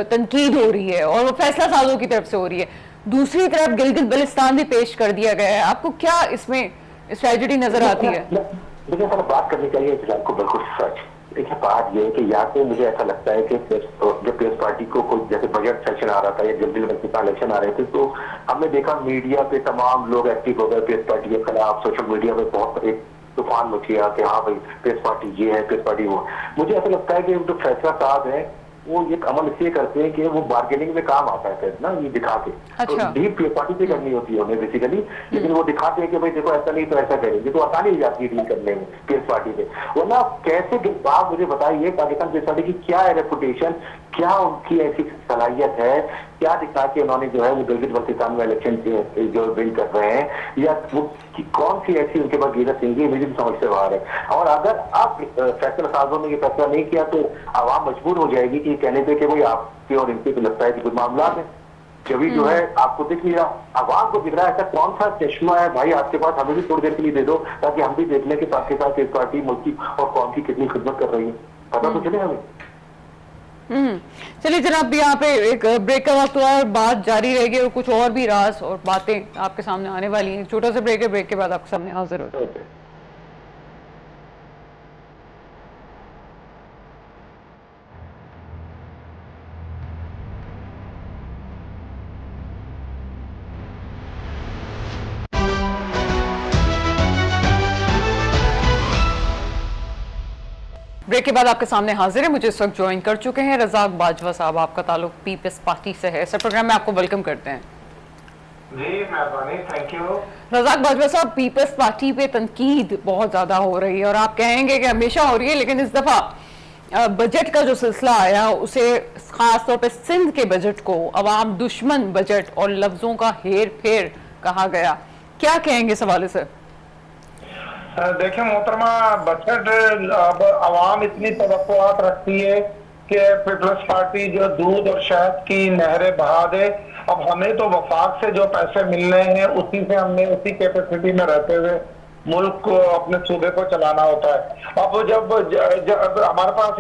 S1: तनकीद हो रही है और वो फैसला साजों की तरफ से हो रही है। दूसरी तरफ गिलगित बल्तिस्तान भी पेश कर दिया गया है। आपको क्या इसमें स्ट्रेटजी नजर आती है?
S3: मुझे सर बात करनी चाहिए इस्लाम को बिल्कुल सच। देखिए बात ये है कि या तो मुझे ऐसा लगता है कि जब पीएस पार्टी को कोई जैसे बजट सेशन आ रहा था या गिलगित बल्तिस्तान इलेक्शन आ रहे थे, तो हमने देखा मीडिया पे तमाम लोग एक्टिव हो गए पीएस पार्टी के खिलाफ, सोशल मीडिया पे बहुत एक तूफान मचिया कि हाँ भाई पीएस पार्टी ये है, पीएस पार्टी वो। मुझे ऐसा लगता है कि जो फैसला साहब है वो ये अमल इसलिए करते हैं कि वो बार्गेनिंग में काम आता है ना, ये दिखा के।
S1: अच्छा।
S3: तो डील पीएस पार्टी से करनी होती है उन्हें बेसिकली, लेकिन वो दिखाते हैं कि भाई देखो ऐसा नहीं तो ऐसा करेंगे, तो आसानी हो जाती है डील करने में पीएस पार्टी से। वरना कैसे आप मुझे बताइए पाकिस्तान पीएस पार्टी की क्या है रेपुटेशन, क्या उनकी ऐसी सलाहियत है, क्या दिखा के उन्होंने जो है वो गिलगित बल्तिस्तान में इलेक्शन जो विन कर रहे हैं, या वो कौन सी ऐसी उनके पास गिरत नहीं, मुझे भी समझ से बाहर है। और अगर आप फैसला साजों ने ये फैसला नहीं किया तो आवाम मजबूर हो जाएगी कि कहने पे कि भाई आपके और इनके को लगता है कि कुछ मामला है, जब जो है आपको दिख नहीं रहा, आवाम को दिख रहा है। ऐसा कौन सा चश्मा है भाई आपके पास, हमें भी थोड़ी देर के लिए दे दो ताकि हम भी देख लें कि पाकिस्तान इस पार्टी मुल्क की और कौम की कितनी खिदमत कर रही है, पता तो चले हमें।
S1: चलिए जनाब, यहाँ पे एक ब्रेक का वक्त हुआ है, बात जारी रहेगी और कुछ और भी राज और बातें आपके सामने आने वाली हैं। छोटा सा ब्रेक है, ब्रेक के बाद आपके सामने हाजिर होते हैं। ब्रेक के बाद आपके सामने हाजिर है। मुझे इस वक्त ज्वाइन कर चुके हैं रजाक बाजवा साहब, आपका ताल्लुक पीपल्स पार्टी से है। सर प्रोग्राम में आपको वेलकम करते हैं।
S4: जी मेहरबानी, थैंक यू।
S1: रजाक बाजवा साहब, पीपल्स पार्टी पे तनकीद बहुत ज्यादा हो रही है और आप कहेंगे कि हमेशा हो रही है, लेकिन इस दफा बजट का जो सिलसिला आया उसे खास तौर पे सिंध के बजट को अवाम दुश्मन बजट और लफ्जों का हेर फेर कहा गया। क्या कहेंगे इस हवाले से?
S4: देखिए मोहतरमा, बजट अब आवाम इतनी तवक्कुआत रखती है कि पीपल्स पार्टी जो दूध और शहद की नहरें बहा दे। अब हमें तो वफाक से जो पैसे मिल रहे हैं उसी से हमने उसी कैपेसिटी में रहते हुए मुल्क को, अपने सूबे को चलाना होता है। अब जब हमारे पास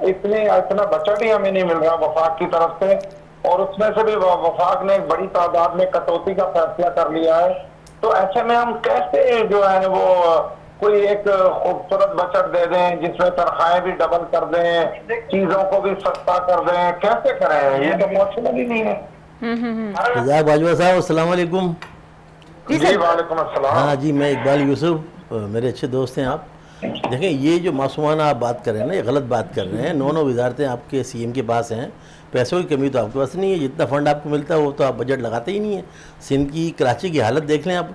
S4: इतना बजट ही हमें नहीं मिल रहा वफाक की तरफ से, और उसमें से भी वफाक ने एक बड़ी तादाद में कटौती का फैसला कर लिया है, तो ऐसे में हम कैसे जो है वो कोई एक खूबसूरत बजट दे दें जिसमें तनख्वाहें भी डबल कर दें, चीजों को भी सस्ता कर दें, कैसे करें? ये तो पॉसिबल ही नहीं है।
S2: रज़ाक बाजवा साहब, अस्सलाम वालेकुम।
S4: जी वालेकुम अस्सलाम।
S2: हाँ जी, मैं इकबाल यूसुफ, मेरे अच्छे दोस्त हैं आप। देखें, ये जो मासूमाना आप बात कर रहे हैं ना, ये गलत बात कर रहे हैं। 9 वजारतें आपके सीएम के पास हैं, पैसों की कमी तो आपके पास नहीं है। जितना फंड आपको मिलता है वो तो आप बजट लगाते ही नहीं है। सिंध की, कराची की हालत देख लें आप,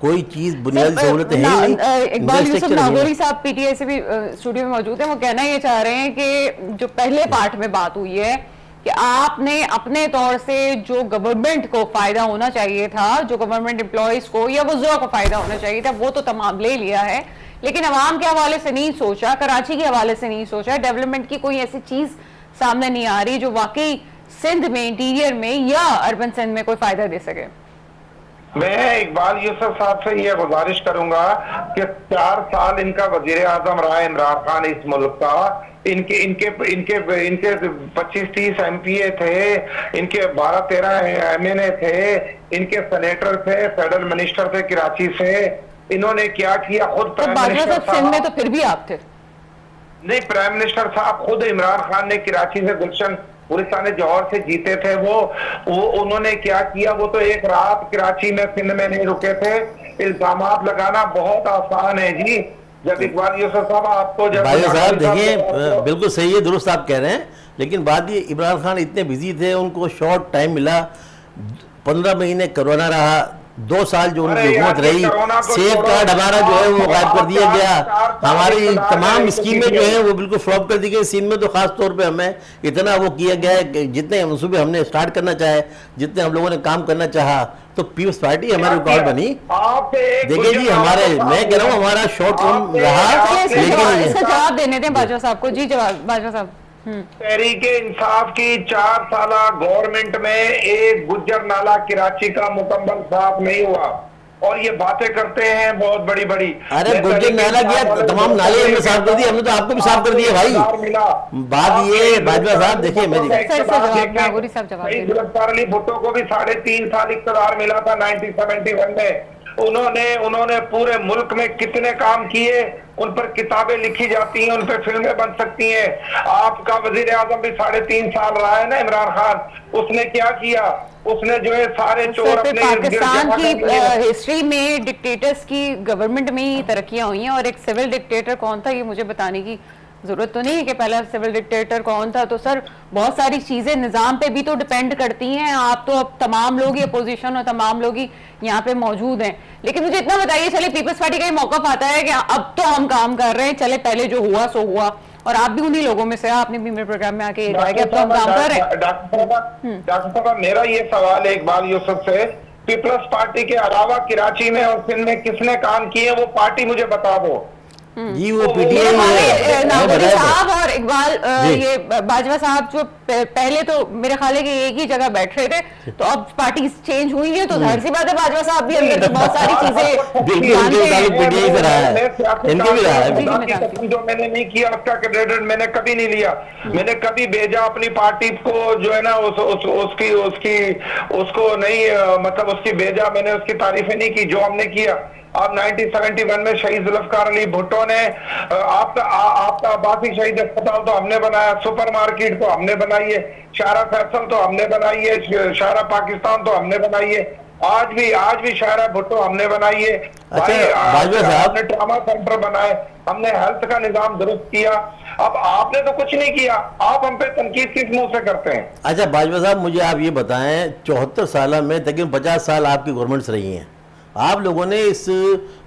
S2: कोई चीज़ बुनियादी सहूलतें हैं ही नहीं।
S1: इकबाल यूसुफ नागौरी साहब पीटीआई से भी स्टूडियो में मौजूद हैं। वो कहना ये चाह रहे हैं कि जो पहले पार्ट में बात हुई है कि आपने अपने तौर से जो गवर्नमेंट को फायदा होना चाहिए था, जो गवर्नमेंट एम्प्लॉयज को या वज़रा को फायदा होना चाहिए था, वो तो तमाम ले लिया है, लेकिन अवाम के हवाले से नहीं सोचा, कराची के हवाले से नहीं सोचा। डेवलपमेंट की कोई ऐसी चीज सामने नहीं आ रही जो वाकई सिंध में, इंटीरियर में या अर्बन सिंध में कोई फायदा दे सके।
S4: मैं इकबाल यूसुफ साहब से ये गुजारिश करूंगा कि 4 साल इनका वजीर आजम रहा इमरान खान इस मुल्क का, इनके इनके इनके इनके 25-30 एमपीए थे, इनके 12-13 एमएनए थे, इनके सेनेटर थे, फेडरल मिनिस्टर थे कराची से। इन्होंने क्या किया? खुद प्राइम मिनिस्टर
S1: सिंध में तो फिर भी आप थे।
S4: नहीं, प्राइम मिनिस्टर साहब खुद इमरान खान ने कराची से गुलशन गुलिस्तान जौहर से जीते थे। वो उन्होंने क्या किया? वो तो एक रात कराची में, सिंध में नहीं रुके थे। इल्जामात लगाना बहुत आसान है जी। जब इकबाल यूसुफ साहब आपको
S2: भाई साहब देखिए, बिल्कुल सही है, दुरुस्त आप कह रहे हैं, लेकिन बात ये, इमरान खान इतने बिजी थे, उनको शॉर्ट टाइम मिला। 15 महीने कोरोना रहा, 2 साल जो उनकी हुकूमत रही, सेफ कार्ड हमारा जो है वो गायब कर दिया गया। हमारी तमाम स्कीमें जो है वो बिल्कुल फ्लॉप कर दी गई। सिंध में तो खास तौर पे हमें इतना वो किया गया है कि जितने मनसूबे हमने स्टार्ट करना चाहे, जितने हम लोगों ने काम करना चाहा, तो पीपल्स पार्टी हमारी रुकावट बनी। देखिए जी, हमारे, मैं कह रहा हूँ हमारा शॉर्ट टर्म रहा, लेकिन
S1: इसका जवाब देने दें बाजवा साहब को। जी जवाब बाजवा साहब।
S4: तहरीके इंसाफ की 4 साल गवर्नमेंट में एक गुज्जर नाला कराची का मुकम्मल साफ नहीं हुआ, और ये बातें करते हैं बहुत बड़ी बड़ी।
S2: अरे गुज्जर नाला क्या, तमाम नाले हमने साफ कर दिए, हमने तो आपको भी साफ कर दिए भाई। बात ये बाजवा साहब देखिए मेरी,
S1: गिरफ्तार
S4: अली भुट्टो को भी 3.5 साल इक़्तिदार मिला था 1971 में। उन्होंने पूरे मुल्क में कितने काम किए, उन पर किताबें लिखी जाती हैं, उन पर फिल्में बन सकती हैं। आपका वजीर आजम भी 3.5 साल रहा है ना इमरान खान, उसने क्या किया? उसने जो है सारे चोर अपने
S1: पाकिस्तान की हिस्ट्री में डिक्टेटर्स की गवर्नमेंट में ही तरक्कियां हुई हैं, और एक सिविल डिक्टेटर कौन था ये मुझे बताने की जरूरत तो नहीं है कि पहला सिविल डिक्टेटर कौन था। तो सर बहुत सारी चीजें निजाम पे भी तो डिपेंड करती हैं। आप तो अब तमाम लोग ही अपोजिशन और तमाम लोग ही यहाँ पे मौजूद हैं, लेकिन मुझे इतना बताइए, चले पीपल्स पार्टी का ये मौका आता है कि अब तो हम काम कर रहे हैं, चले पहले जो हुआ सो हुआ, और आप भी उन्हीं लोगों में से, आपने भी मेरे प्रोग्राम में आके कहा कि अब तो हम काम कर रहे हैं।
S4: डॉक्टर साहब, मेरा ये सवाल है इकबाल यूसुफ से, पीपल्स पार्टी के अलावा कराची में और सिंध में किसने काम किए वो पार्टी मुझे बता दो।
S2: जी वो पीटीआई
S1: नागौरी साहब और इकबाल ये बाजवा साहब जो पहले तो मेरे ख्याल है कि एक ही जगह बैठ रहे थे, तो अब पार्टी चेंज हुई है, तो जाहिर सी बात है बाजवा साहब भी अंदर बहुत सारी चीजें
S4: जो मैंने नहीं किया उसका क्रेडिट मैंने कभी नहीं लिया। मैंने कभी भेजा अपनी पार्टी को जो है ना उसको नहीं, मतलब उसकी भेजा, मैंने उसकी तारीफें नहीं की जो हमने किया। अब 1971 में शहीद जुल्फकार अली भुट्टो ने आपका आबादी शहीद अस्पताल तो हमने बनाया, सुपर मार्केट तो हमने बनाई है, शारा फैसल तो हमने बनाई है, शारा पाकिस्तान तो हमने बनाई है, आज भी शारा भुट्टो हमने बनाई है। हमने ट्रामा सेंटर बनाए, हमने हेल्थ का निजाम दुरुस्त किया। अब आपने तो कुछ नहीं किया, आप हम पे तनकीद किस मुंह से करते हैं?
S2: अच्छा बाजवा साहब, मुझे आप ये बताएं, 74 साल में तकरीबन 50 साल आपकी गवर्नमेंट्स रही हैं, आप लोगों ने इस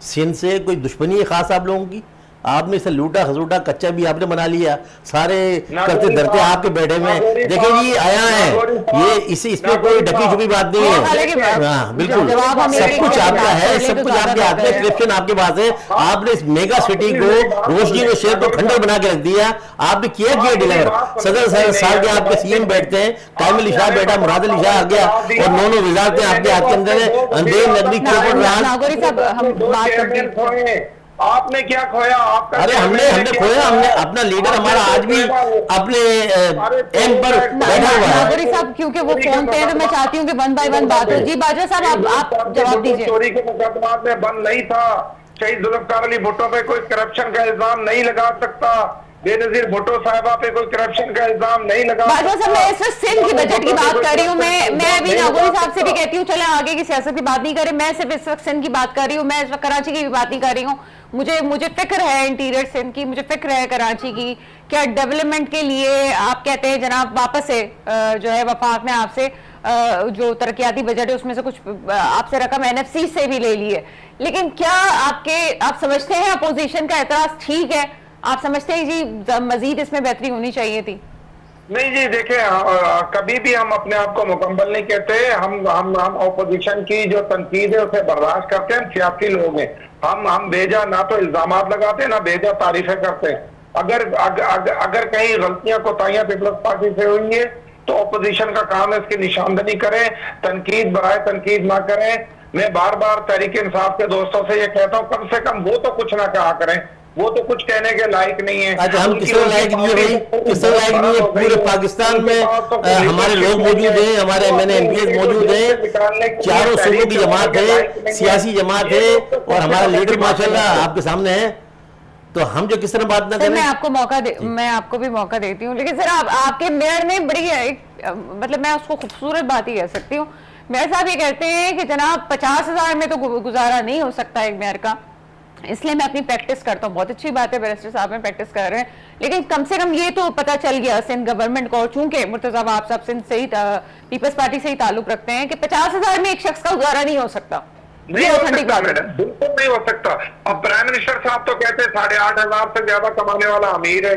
S2: सिंध से कोई दुश्मनी है खास आप लोगों की? आपने इसे लूटा खसूटा कच्चा भी आपने बना लिया, सारे करते
S4: नागौरी
S2: धरते
S4: साहब,
S2: आपके बैठे में।
S4: नागौरी
S2: देखिए
S4: साहब,
S2: जी आया है
S4: नागौरी साहब,
S2: ये, इस पे कोई
S4: नागौरी
S2: ढकी
S4: साहब,
S2: छुपी बात नहीं
S1: हालांकि
S2: है। हाँ बिल्कुल,
S1: जवाब हम
S2: सब
S1: एक
S2: कुछ
S1: एक
S2: आपका
S1: बात
S2: है,
S1: कर ले
S2: सब
S1: तो
S2: कुछ
S1: ज्यादा
S2: आपके हाथ में,
S1: बेहतर है।
S2: क्रिप्शन आपके पास है। आपने इस मेगा सिटी को, रोशनी को, शहर को खंडर बना के रख दिया। आपने किया डिलीवर। सदर साल के आपके सीएम बैठते हैं, कामिल शाह बैठा, मुराद अली शाह आ गया, और 9 वजारतें आपके हाथ के अंदर है। अंधेर नगरी चौपट राज।
S1: नागौरी साहब हम बात करते हैं।
S4: आपने क्या खोया? आपका
S2: अरे हमने खोया, हमने अपना लीडर हमारा आज भी अपने एम पर बैठा हुआ है।
S1: नागौरी साहब क्योंकि वो फोन पे है तो मैं चाहती हूँ कि 1 बाय 1 बात हो। जी बाजवा साहब आप जवाब दीजिए।
S4: चोरी के मुकदमात में बंद नहीं था, शहीद जुल्फकार अली भुट्टो पे कोई करप्शन का इल्जाम नहीं लगा सकता, बेनजीर भुट्टो साहिबा पे कोई करप्शन का इल्जाम नहीं लगा
S1: बाजवा साहब मैं इस वक्त सिंध की बजट की बात कर रही हूँ। मैं अभी नागौरी साहब से भी कहती हूँ चले आगे की सियासत की बात नहीं करें, मैं सिर्फ इस वक्त सिंध की बात कर रही हूँ, मैं इस वक्त कराची की भी बात नहीं कर रही हूँ। मुझे फिक्र है इंटीरियर सिंध की, मुझे फिक्र है कराची की। क्या डेवलपमेंट के लिए आप कहते हैं जनाब वापस से जो है वफाक ने आपसे जो तरक्याती बजट है उसमें से कुछ आपसे रकम एनएफसी से भी ले ली है, लेकिन क्या आप समझते हैं अपोजिशन का एतराज ठीक है? आप समझते हैं जी मजीद इसमें बेहतरी होनी चाहिए थी?
S4: नहीं जी देखिए, कभी भी हम अपने आप को मुकम्मल नहीं कहते। हम ऑपोजिशन की जो तनकीद है उसे बर्दाश्त करते हैं। हम सियासी लोग हैं, हम बेजा ना तो इल्जामात लगाते हैं ना बेजा तारीफें करते हैं। अगर कहीं गलतियां कोताहियां पीपल्स पार्टी से हुई है तो ऑपोजिशन का काम है इसकी निशानदही करें, तनकीद बराए तनकीद ना करें। मैं बार बार तहरीक इंसाफ के दोस्तों से ये कहता हूँ कम से कम वो तो कुछ ना कहा करें, वो तो कुछ कहने के लायक नहीं है।
S2: अच्छा हम किस लायक नहीं है भाई, किस लायक नहीं है? पूरे पाकिस्तान में हमारे लोग मौजूद हैं, हमारे एमएनए एमपीएस मौजूद हैं, चारों सूबों की जमात है, सियासी जमात है, और हमारा लीडर माशाल्लाह आपके सामने है। तो हम जो किस तरह बात ना करें।
S1: मैं आपको भी मौका देती हूँ, लेकिन सर आपके मेयर ने बड़ी मतलब मैं उसको खूबसूरत बात ही कह सकती हूँ। मेयर साहब ये कहते हैं कि जनाब 50,000 में तो गुजारा नहीं हो सकता एक मेयर का, इसलिए मैं अपनी प्रैक्टिस करता हूँ। बहुत अच्छी बात है बैरिस्टर साहब में प्रैक्टिस कर रहे हैं, लेकिन कम से कम ये तो पता चल गया सिंध गवर्नमेंट को, चूंकि मुर्तजा आप साहब सिंध से ही पीपल्स पार्टी से ही ताल्लुक रखते हैं, कि 50,000 में एक शख्स का गुजारा नहीं हो सकता।
S4: नहीं हो सकता मैडम, बिल्कुल नहीं हो सकता। अब प्राइम मिनिस्टर साहब तो कहते हैं 8,500 से ज्यादा कमाने वाला अमीर है।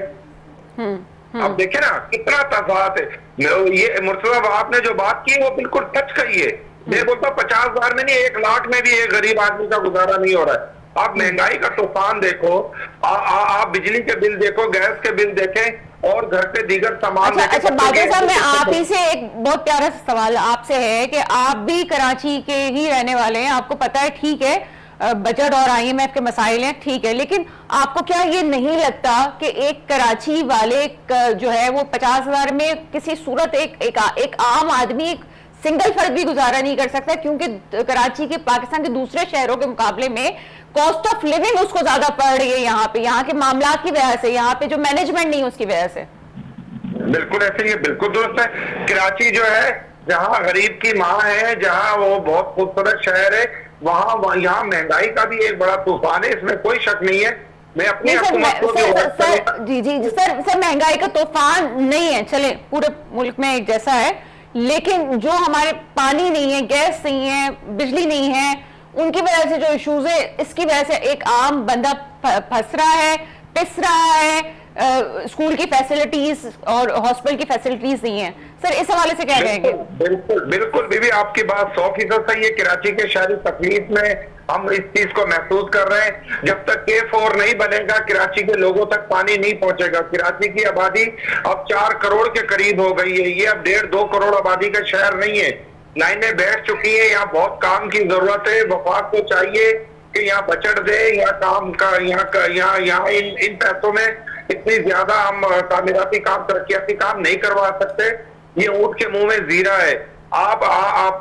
S4: अब देखे ना कितना तफात है। ये मुर्तजा आपने जो बात की वो बिल्कुल टच कही है। मैं बोलता 50,000 में नहीं, 1 लाख में भी एक गरीब आदमी का गुजारा नहीं हो रहा है। आप महंगाई का तूफान देखो, आप बिजली के बिल देखो, गैस के बिल देखें और घर पे दीगर सामान देखें।
S1: अच्छा बादल साहब मैं आप ही से एक बहुत प्यारा सवाल आपसे है कि आप भी कराची के ही रहने वाले हैं, आपको पता है ठीक है बजट और आईएमएफ के मसाइल हैं, ठीक है, लेकिन आपको क्या ये नहीं लगता कि एक कराची वाले जो है वो 50,000 में किसी सूरत एक आम आदमी, एक सिंगल फर्द भी गुजारा नहीं कर सकता, क्योंकि कराची के पाकिस्तान के दूसरे शहरों के मुकाबले में कॉस्ट ऑफ लिविंग उसको ज्यादा पड़ रही है यहाँ के मामला की वजह से, यहाँ पे जो मैनेजमेंट नहीं उसकी वजह से।
S4: बिल्कुल ऐसे ही, बिल्कुल दुरुस्त है। कराची जो है जहाँ गरीब की माँ है, जहाँ वो बहुत खूबसूरत शहर है, वहाँ यहाँ महंगाई का भी एक बड़ा तूफान है, इसमें कोई शक नहीं है। मैं अपनी
S1: सर महंगाई का तूफान नहीं है, चले पूरे मुल्क में एक जैसा है, लेकिन जो हमारे पानी नहीं है, गैस नहीं है, बिजली नहीं है, उनकी वजह से जो इश्यूज है, इसकी वजह से एक आम बंदा फंस रहा है, पिस रहा है। स्कूल की फैसिलिटीज और हॉस्पिटल की फैसिलिटीज नहीं है। सर इस हवाले से क्या कहेंगे?
S4: बिल्कुल बीबी आपकी बात 100% सही है। कराची के शहरी तकलीफ में हम इस चीज को महसूस कर रहे हैं। जब तक K4 नहीं बनेगा कराची के लोगों तक पानी नहीं पहुंचेगा। कराची की आबादी अब 4 करोड़ के करीब हो गई है, ये अब 1.5-2 करोड़ आबादी का शहर नहीं है। लाइनें बैठ चुकी है, यहाँ बहुत काम की जरूरत है। वफाक को चाहिए कि यहाँ बजट दे, यहाँ काम का यहाँ इन पैसों में इतनी ज्यादा हम तामीराती काम, तरक्याती काम नहीं करवा सकते। ये ऊंट के मुंह में जीरा है। आप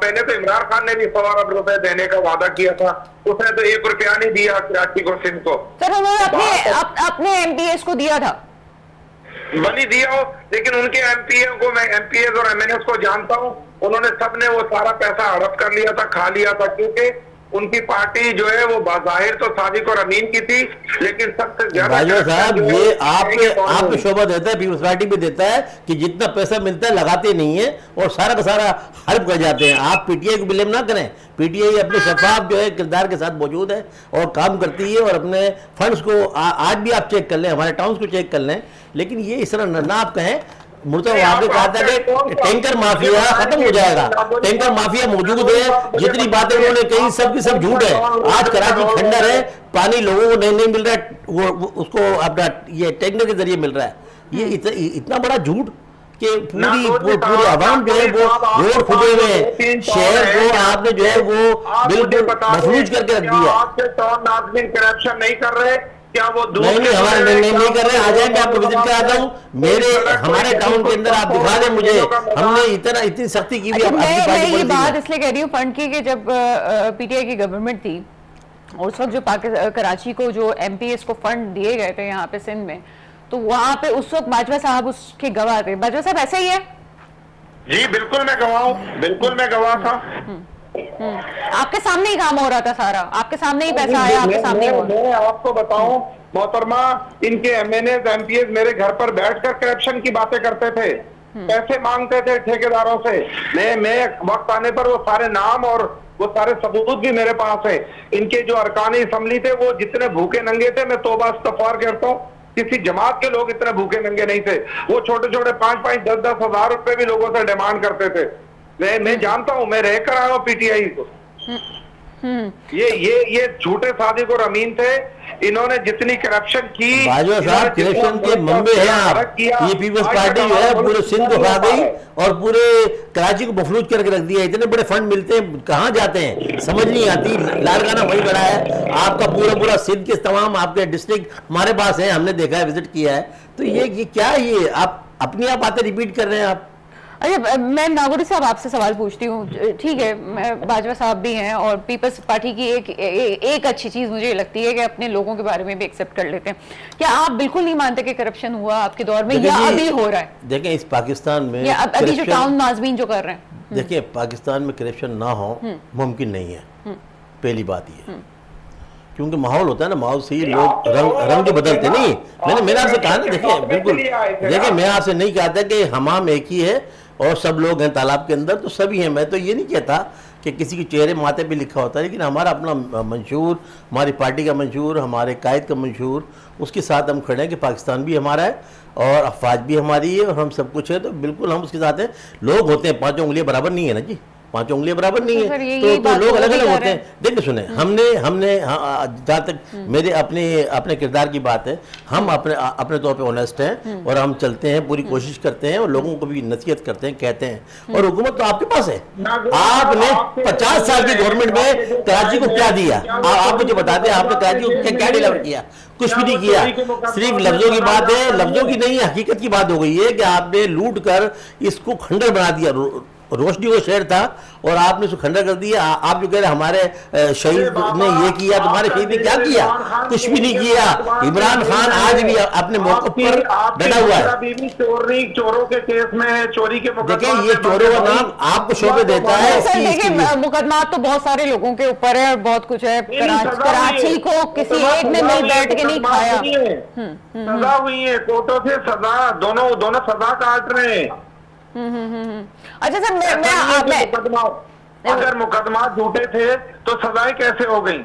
S4: पहले तो इमरान खान ने भी 100 अरब रुपए देने का वादा किया था, उसने तो 1 रुपया नहीं दिया कराची को, सिंध को।
S1: सर उन्होंने अपने एमपीएस को दिया था,
S4: बनी दिया हो, लेकिन उनके एमपीएस और एमएनएस को जानता हूं, उन्होंने सबने वो सारा पैसा हड़प कर लिया था, खा लिया था, क्योंकि उनकी पार्टी जो है वो बाज़ाहिर तो सादिक और अमीन की थी, लेकिन सबसे ज्यादा
S2: बाजवा साहब ये आप शोभा देता है, पीपल्स पार्टी भी देता है कि जितना पैसा मिलता है लगाते नहीं है और सारा का सारा हड़प कर जाते हैं। आप पीटीआई को ब्लेम ना करें, पीटीआई अपने शफाफ जो है किरदार के साथ मौजूद है और काम करती है और अपने फंड्स को आज भी आप चेक कर लें, हमारे टाउन्स को चेक कर लें। लेकिन ये इस तरह ना आप कहें। मुर्तजा वहां पे कहा था कि टैंकर माफिया खत्म हो जाएगा, टैंकर माफिया मौजूद है, जितनी बातें उन्होंने कही सब की सब झूठ है। आज कराची खंडर है, पानी लोगों को नहीं मिल रहा है, वो उसको अपना ये टैंकर के जरिए मिल रहा है। ये इतना बड़ा झूठ कि पूरी आवाम जो है वो रोड खुदे हुए हैं, शहर को आपने जो है वो बिल्कुल मफलूज करके रख दिया।
S4: आपके टाउन नाज़रीन करप्शन नहीं कर रहे, क्या वो
S2: नहीं हमारे नहीं कर रहे। आ जाए, मैं आपको विजिट कराता हूँ हमारे टाउन के अंदर, आप दिखा दें मुझे। हमने इतनी सख्ती की भी।
S1: मैं ये बात इसलिए कह रही हूँ फंड की कि जब पीटीआई की गवर्नमेंट थी और उस वक्त जो कराची को जो एमपीएस को फंड दिए गए थे यहाँ पे सिंध में, तो वहाँ पे उस वक्त बाजवा साहब उसके गवाह थे। बाजवा साहब ऐसा ही है?
S4: जी बिल्कुल मैं गवाह हूँ, बिल्कुल मैं गवाह था।
S1: आपके सामने ही काम हो रहा था सारा, आपके सामने ही पैसा आया, आपके सामने ही
S4: मैं आपको बताऊं मोहतरमा, इनके एमएनएस एमपीएस मेरे घर पर बैठकर करप्शन की बातें करते थे, पैसे मांगते थे ठेकेदारों से। मैं वक्त आने पर वो सारे नाम और वो सारे सबूत भी मेरे पास है। इनके जो अरकानी असम्बली थे वो जितने भूखे नंगे थे, मैं तौबा इस्तगफार करता हूँ, किसी जमात के लोग इतने भूखे नंगे नहीं थे। वो छोटे छोटे 5-5, 10-10 हजार रुपए भी लोगों से डिमांड करते थे। मैं जानता हूं, मैं रहकर आया हूं पीटीआई को। ये झूठे सादिक और अमीन थे, इन्होंने जितनी करप्शन की।
S2: बाजवा साहब करप्शन के मम्बे हैं आप। ये पीपल्स पार्टी जो है पूरे सिंध को खा गई और पूरे कराची को मफलूज करके रख दिया। इतने बड़े फंड मिलते हैं, कहाँ जाते हैं समझ नहीं आती। लारकाना वही बड़ा है, आपका पूरा सिंध के तमाम आपके डिस्ट्रिक्ट हमारे पास है, हमने देखा है, विजिट किया है। तो ये क्या है, ये आप अपनी आप बातें रिपीट कर रहे हैं आप।
S1: अच्छा, मैं नागौरी साहब आपसे सवाल पूछती हूँ। ठीक है, बाजवा साहब भी हैं और पीपल्स पार्टी की एक अच्छी चीज़ मुझे लगती है कि अपने लोगों के बारे में भी एक्सेप्ट कर लेते हैं। क्या आप बिल्कुल नहीं मानते कि करप्शन हुआ आपके दौर में या अभी हो रहा है?
S2: देखें इस पाकिस्तान में
S1: या अभी जो टाउन नाज़मीन जो कर रहे हैं,
S2: देखिए पाकिस्तान में करप्शन ना हो मुमकिन नहीं है। पहली बात ये, क्योंकि माहौल होता है ना, माहौल से ही लोग रंग जो बदलते नहीं। मैंने आपसे कहा ना, देखिए बिल्कुल, देखिए मैं आपसे नहीं कहता कि हमाम एक ही है और सब लोग हैं तालाब के अंदर, तो सभी हैं। मैं तो ये नहीं कहता कि किसी के चेहरे माथे पे लिखा होता है, लेकिन हमारा अपना मंशूर, हमारी पार्टी का मंशूर, हमारे कायद का मंशूर, उसके साथ हम खड़े हैं कि पाकिस्तान भी हमारा है और अफवाज भी हमारी है और हम सब कुछ है, तो बिल्कुल हम उसके साथ हैं। लोग होते हैं, 5 उंगलियां बराबर नहीं है ना जी, 5 उंगलियां बराबर नहीं है, तो लोग अलग अलग होते हैं। देखिए सुने, हमने जहाँ तक मेरे अपने किरदार की बात है, हम अपने तौर पे ऑनेस्ट हैं और हम चलते हैं, पूरी कोशिश करते हैं और लोगों को भी नसीहत करते हैं, कहते हैं। और हुकूमत तो आपके पास है। आपने 50 साल की गवर्नमेंट में कराची को क्या दिया, आप मुझे बताते हैं, आपने कराची को क्या डिलीवर किया? कुछ भी नहीं किया। सिर्फ लफ्जों की बात है, लफ्जों की नहीं, हकीकत की बात हो गई है कि आपने लूट कर इसको खंडर बना दिया। रोशनी वो शहर था और आपने उसको खंडर कर दिया। आप जो कह रहे हमारे शहीद ने ये किया, तुम्हारे शहीद ने क्या किया? कुछ भी नहीं किया। इमरान खान आज भी अपने मौके पर डटा हुआ है।
S4: चोरों के केस में, चोरी के
S2: देखिए ये चोरों का नाम आपको शोभे देता है।
S1: देखिए मुकदमा तो बहुत सारे लोगों के ऊपर है और बहुत कुछ है। कराची को किसी एक ने मिल बैठ के नहीं खाया।
S4: सजा हुई है, कोर्टों से सजा, दोनों सजा काट रहे हैं।
S1: अच्छा सर,
S4: अगर मुकदमा झूठे थे तो सजाएं कैसे हो गई?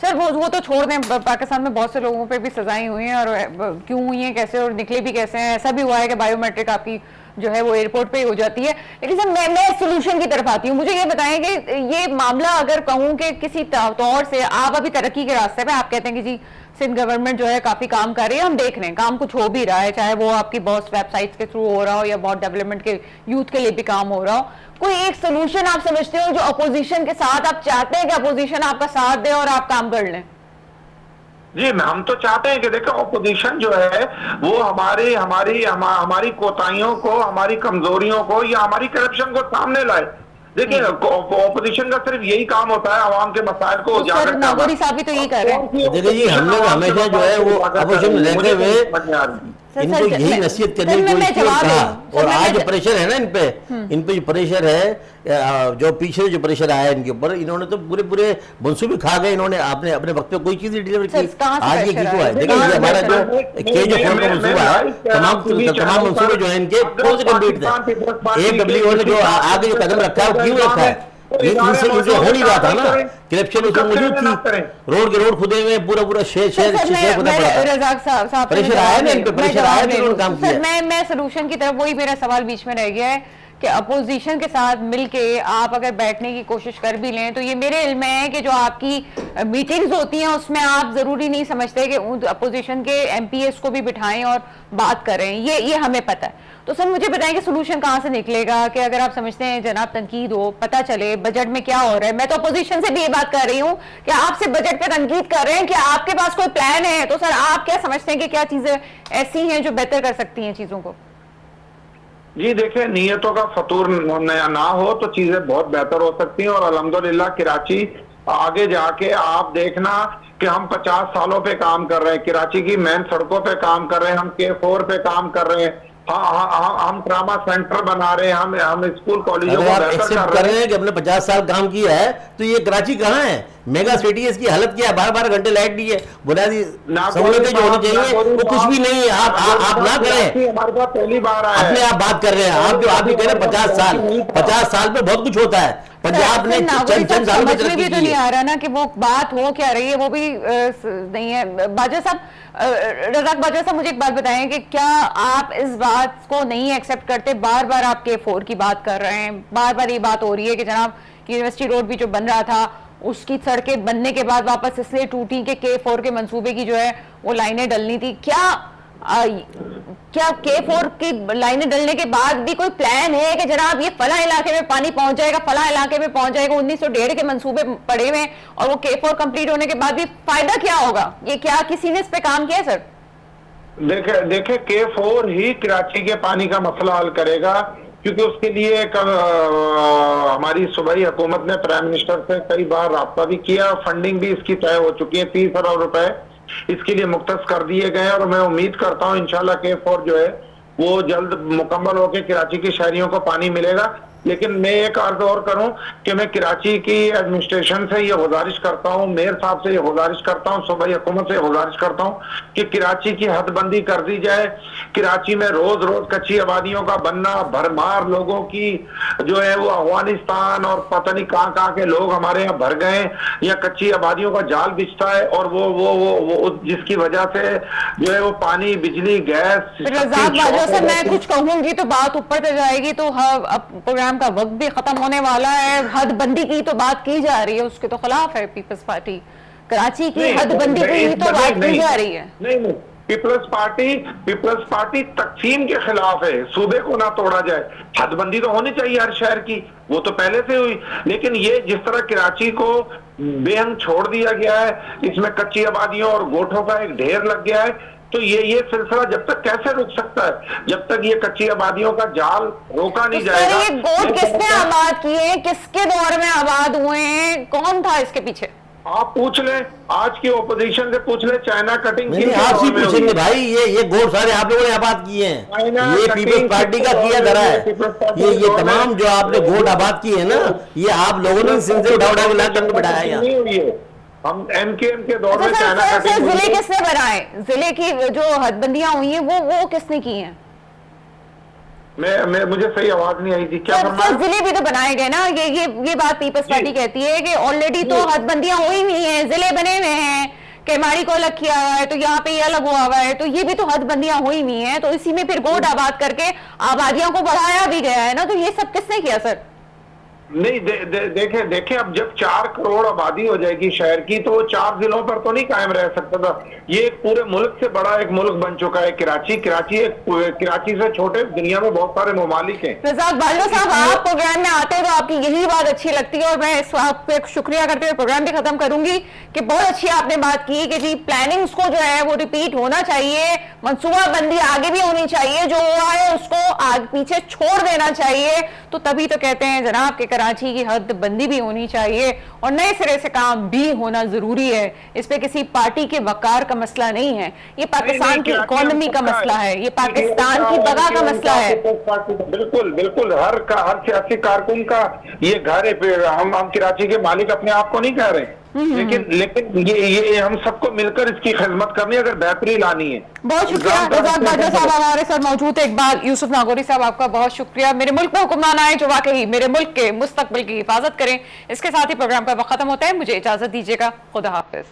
S1: सर वो तो छोड़ दें, पाकिस्तान में बहुत से लोगों पे भी सजाएं हुई हैं और क्यों हुई हैं, कैसे और निकले भी कैसे हैं। ऐसा भी हुआ है कि बायोमेट्रिक आपकी जो है वो एयरपोर्ट पे ही हो जाती है। लेकिन सर मैं सोल्यूशन की तरफ आती हूँ। मुझे ये बताएं कि ये मामला अगर कहूँ कि किसी तौर से आप अभी तरक्की के रास्ते पे, आप कहते हैं कि जी सिंध गवर्नमेंट जो है काफी काम कर रही है, हम देख रहे हैं काम कुछ हो भी रहा है, चाहे वो आपकी बहुत वेबसाइट्स के थ्रू हो रहा हो या बहुत डेवलपमेंट के यूथ के लिए भी काम हो रहा हो। कोई एक सोल्यूशन आप समझते हो जो अपोजिशन के साथ आप चाहते हैं कि अपोजिशन आपका साथ दे और आप काम कर लें?
S4: जी हम तो चाहते हैं कि देखो ऑपोजिशन जो है वो हमारी कोताहियों को, हमारी कमजोरियों को या हमारी करप्शन को सामने लाए। देखिए ऑपोजिशन का सिर्फ यही काम होता है आवाम के मसाइल को उजागर करना।
S1: नागौरी साहब भी तो यही कर रहे हैं।
S2: देखिए जी, हमने हमेशा जो है वो अपोजिशन रहते हुए इनको यही नसीहत करने की कोशिश की और कहा। और आज जो प्रेशर है ना इन पे जो प्रेशर है, जो पीछे जो प्रेशर आया इनके ऊपर, इन्होंने तो पूरे पूरे मंसूबे खा गए इन्होंने, आपने अपने वक्त में कोई चीज डिलीवर की। आज ये क्यों है? देखिए हमारा जो K4 का मंसूबा है, तमाम मंसूबे जो है इनके कौन से कम्प्लीट थे? AWO ने जो आगे जो कदम रखा है वो क्यों रखा है? इनसे हो नहीं रहा था ना, करप्शन उसमें मौजूद थी, रोड खुदे हुए पूरा शहर खुदा पड़ा था।
S1: रज़ाक साहब
S2: प्रेशर आया ना इन पे, प्रेशर आया तो इन्होंने काम किया।
S1: मैं सलूशन की तरफ, वही मेरा सवाल बीच में रह गया है कि अपोजिशन के साथ मिलके आप अगर बैठने की कोशिश कर भी लें तो ये मेरे इल्म में है कि जो आपकी मीटिंग्स होती हैं उसमें आप जरूरी नहीं समझते कि अपोजिशन के MPs को भी बिठाएं और बात करें, ये हमें पता है। तो सर मुझे बताएं कि सोल्यूशन कहाँ से निकलेगा, कि अगर आप समझते हैं जनाब तनकीद हो, पता चले बजट में क्या हो रहा है। मैं तो अपोजिशन से भी ये बात कर रही हूँ कि आपसे बजट पे तनकीद कर रहे हैं कि आपके पास कोई प्लान है, तो सर आप क्या समझते हैं कि क्या चीजें ऐसी हैं जो बेहतर कर सकती हैं चीजों को?
S4: जी देखिए, नियतों का फतूर ना हो तो चीजें बहुत बेहतर हो सकती हैं। और अल्हम्दुलिल्लाह कराची आगे जाके आप देखना कि हम 50 सालों पे काम कर रहे हैं, कराची की मेन सड़कों पे काम कर रहे हैं, हम K4 पे काम कर रहे हैं, हम ट्रामा सेंटर बना रहे हैं, हम स्कूल कॉलेजों को बेहतर
S2: कर रहे हैं कि हमने 50 साल काम किया है, तो ये कराची कहाँ है? मेगा सिटी है, इसकी हालत क्या है? 12-12 घंटे लाइट नहीं है, बुनियादी सहूलतें जो होनी चाहिए वो कुछ भी नहीं है। आप ना करें,
S4: हमारे पास पहली बार आया
S2: अपने आप बात कर रहे हैं आप जो कह रहे हैं 50 साल पे बहुत कुछ होता है। पंजाब ने चंद सालों में तरक्की
S1: भी तो नहीं आ रहा ना कि वो बात हो क्या रही है, वो भी नहीं है। बाजा साहब, रज़ाक बाजा साहब, मुझे एक बात बताएं कि क्या आप इस बात को नहीं एक्सेप्ट करते? बार बार आप K4 की बात कर रहे हैं, बार बार ये बात हो रही है कि जनाब यूनिवर्सिटी रोड भी जो बन रहा था उसकी सड़कें बनने के बाद वापस इसलिए टूटी कि K4 के मंसूबे की जो है वो लाइनें डलनी थी। क्या K4 की लाइनें डलने के बाद भी कोई प्लान है कि जनाब ये फला इलाके में पानी पहुंच जाएगा, फला इलाके में पहुंच जाएगा? 1901 के मंसूबे पड़े हुए और वो K4 कंप्लीट होने के बाद भी फायदा क्या होगा? ये क्या किसी ने इस पे काम किया सर?
S4: देखे K4 ही कराची के पानी का मसला हल करेगा, क्योंकि उसके लिए हमारी सूबाई हुकूमत ने प्राइम मिनिस्टर से कई बार राब्ता भी किया, फंडिंग भी इसकी तय हो चुकी है, 30 अरब रुपए इसके लिए मुख्तस कर दिए गए हैं। और मैं उम्मीद करता हूं इंशाल्लाह K4 जो है वो जल्द मुकम्मल होकर कराची के शहरियों को पानी मिलेगा। लेकिन मैं एक अर्ज और करूं कि मैं कराची की एडमिनिस्ट्रेशन से ये गुजारिश करता हूं, मेयर साहब से ये गुजारिश करता हूं, सूबाई हुकूमत से ये गुजारिश करता हूं कि कराची की हदबंदी कर दी जाए। कराची में रोज रोज कच्ची आबादियों का बनना, भरमार लोगों की जो है वो अफगानिस्तान और पता नहीं कहाँ के लोग हमारे यहाँ भर गए, या कच्ची आबादियों का जाल बिछता है, और वो जिसकी वजह से जो है वो पानी, बिजली, गैस।
S1: रज़ाक बाजा से मैं कुछ कहूंगी तो बात ऊपर तक जाएगी, तो प्रोग्राम का वक्त भी खत्म होने वाला है। हदबंदी की तो बात की जा रही है, उसके तो खिलाफ है पीपल्स पार्टी। कराची की हदबंदी की तो बात की जा रही है।
S4: नहीं, पीपल्स पार्टी तकसीम के खिलाफ है, सूबे को ना तोड़ा जाए। हदबंदी तो होनी चाहिए हर शहर की, वो तो पहले से हुई। लेकिन ये जिस तरह कराची को बेहंग छोड़ दिया गया है, इसमें कच्ची आबादियों और गोठों का एक ढेर लग गया है, तो ये सिलसिला जब तक कैसे रुक सकता है, जब तक ये कच्ची आबादियों का जाल रोका नहीं जाएगा।
S1: ये गोट किसने आबाद किए, किसके दौर में आबाद हुए हैं, कौन था इसके पीछे?
S4: आप पूछ लें, आज की ओपोजिशन से पूछ लें, चाइना कटिंग की
S2: आपसे पूछेंगे भाई, ये गोट सारे आप लोगों ने आबाद किए हैं, ये पीपल्स पार्टी का किया धरा है। ये तमाम जो आपने गोट आबाद किए हैं ना, ये आप लोगों ने सिंध से उठा ला कर बिठाया यहाँ।
S4: हम MKM के दौर में चाइना कटिंग।
S1: जिले किसने बनाए? जिले की जो हदबंदियां हुई हैं वो किसने की हैं?
S4: मैं मुझे सही आवाज नहीं आई थी, क्या फरमाया?
S1: जिले भी तो बनाए गए ना, ये बात पीपल्स पार्टी कहती है कि ऑलरेडी तो हदबंदियां हुई हुई हैं, जिले बने हुए हैं, केमाड़ी को अलग किया हुआ है, तो यहाँ पे ये अलग हुआ हुआ है, तो ये भी तो हदबंदियां हुई हुई हैं, तो इसी में फिर गोट आबाद करके आबादियों को बढ़ाया भी गया है ना, तो ये सब किसने किया सर?
S4: नहीं देखे अब जब 4 करोड़ आबादी हो जाएगी शहर की, तो वो 4 जिलों पर तो नहीं कायम रह सकता था। ये एक पूरे मुल्क से बड़ा एक मुल्क बन चुका है कराची। कराची से छोटे दुनिया में बहुत सारे ममालिक हैं।
S1: रज़ाक बाजवा साहब, आप प्रोग्राम में आते हैं तो आपकी यही बात अच्छी लगती है, और मैं इस बात पे शुक्रिया करते हुए प्रोग्राम भी खत्म करूंगी कि बहुत अच्छी आपने बात की कि जी प्लानिंग्स को जो है वो रिपीट होना चाहिए, मनसूबाबंदी आगे भी होनी चाहिए, जो हुआ है उसको आगे पीछे छोड़ देना चाहिए। तो तभी तो कहते हैं जनाब के कराची की हद बंदी भी होनी चाहिए और नए सिरे से काम भी होना जरूरी है। इस पे किसी पार्टी के वकार का मसला नहीं है, ये पाकिस्तान की इकोनॉमी का मसला है, ये पाकिस्तान की बगा का मसला है।
S4: बिल्कुल बिल्कुल, हर सियासी कारकुन का ये घर है। हम कराची के मालिक अपने आप को नहीं कह रहे, लेकिन ये हम सबको मिलकर इसकी खिदमत करनी है अगर बेहतरी लानी है।
S1: बहुत शुक्रिया रज़ाक बाजवा साहब हमारे साथ मौजूद है। इकबाल यूसुफ नागौरी साहब आपका बहुत शुक्रिया। मेरे मुल्क में हुक्मरान आए जो वाकई मेरे मुल्क के मुस्तकबिल की हिफाजत करें। इसके साथ ही प्रोग्राम का वक्त खत्म होता है, मुझे इजाजत दीजिएगा। खुदा हाफिज।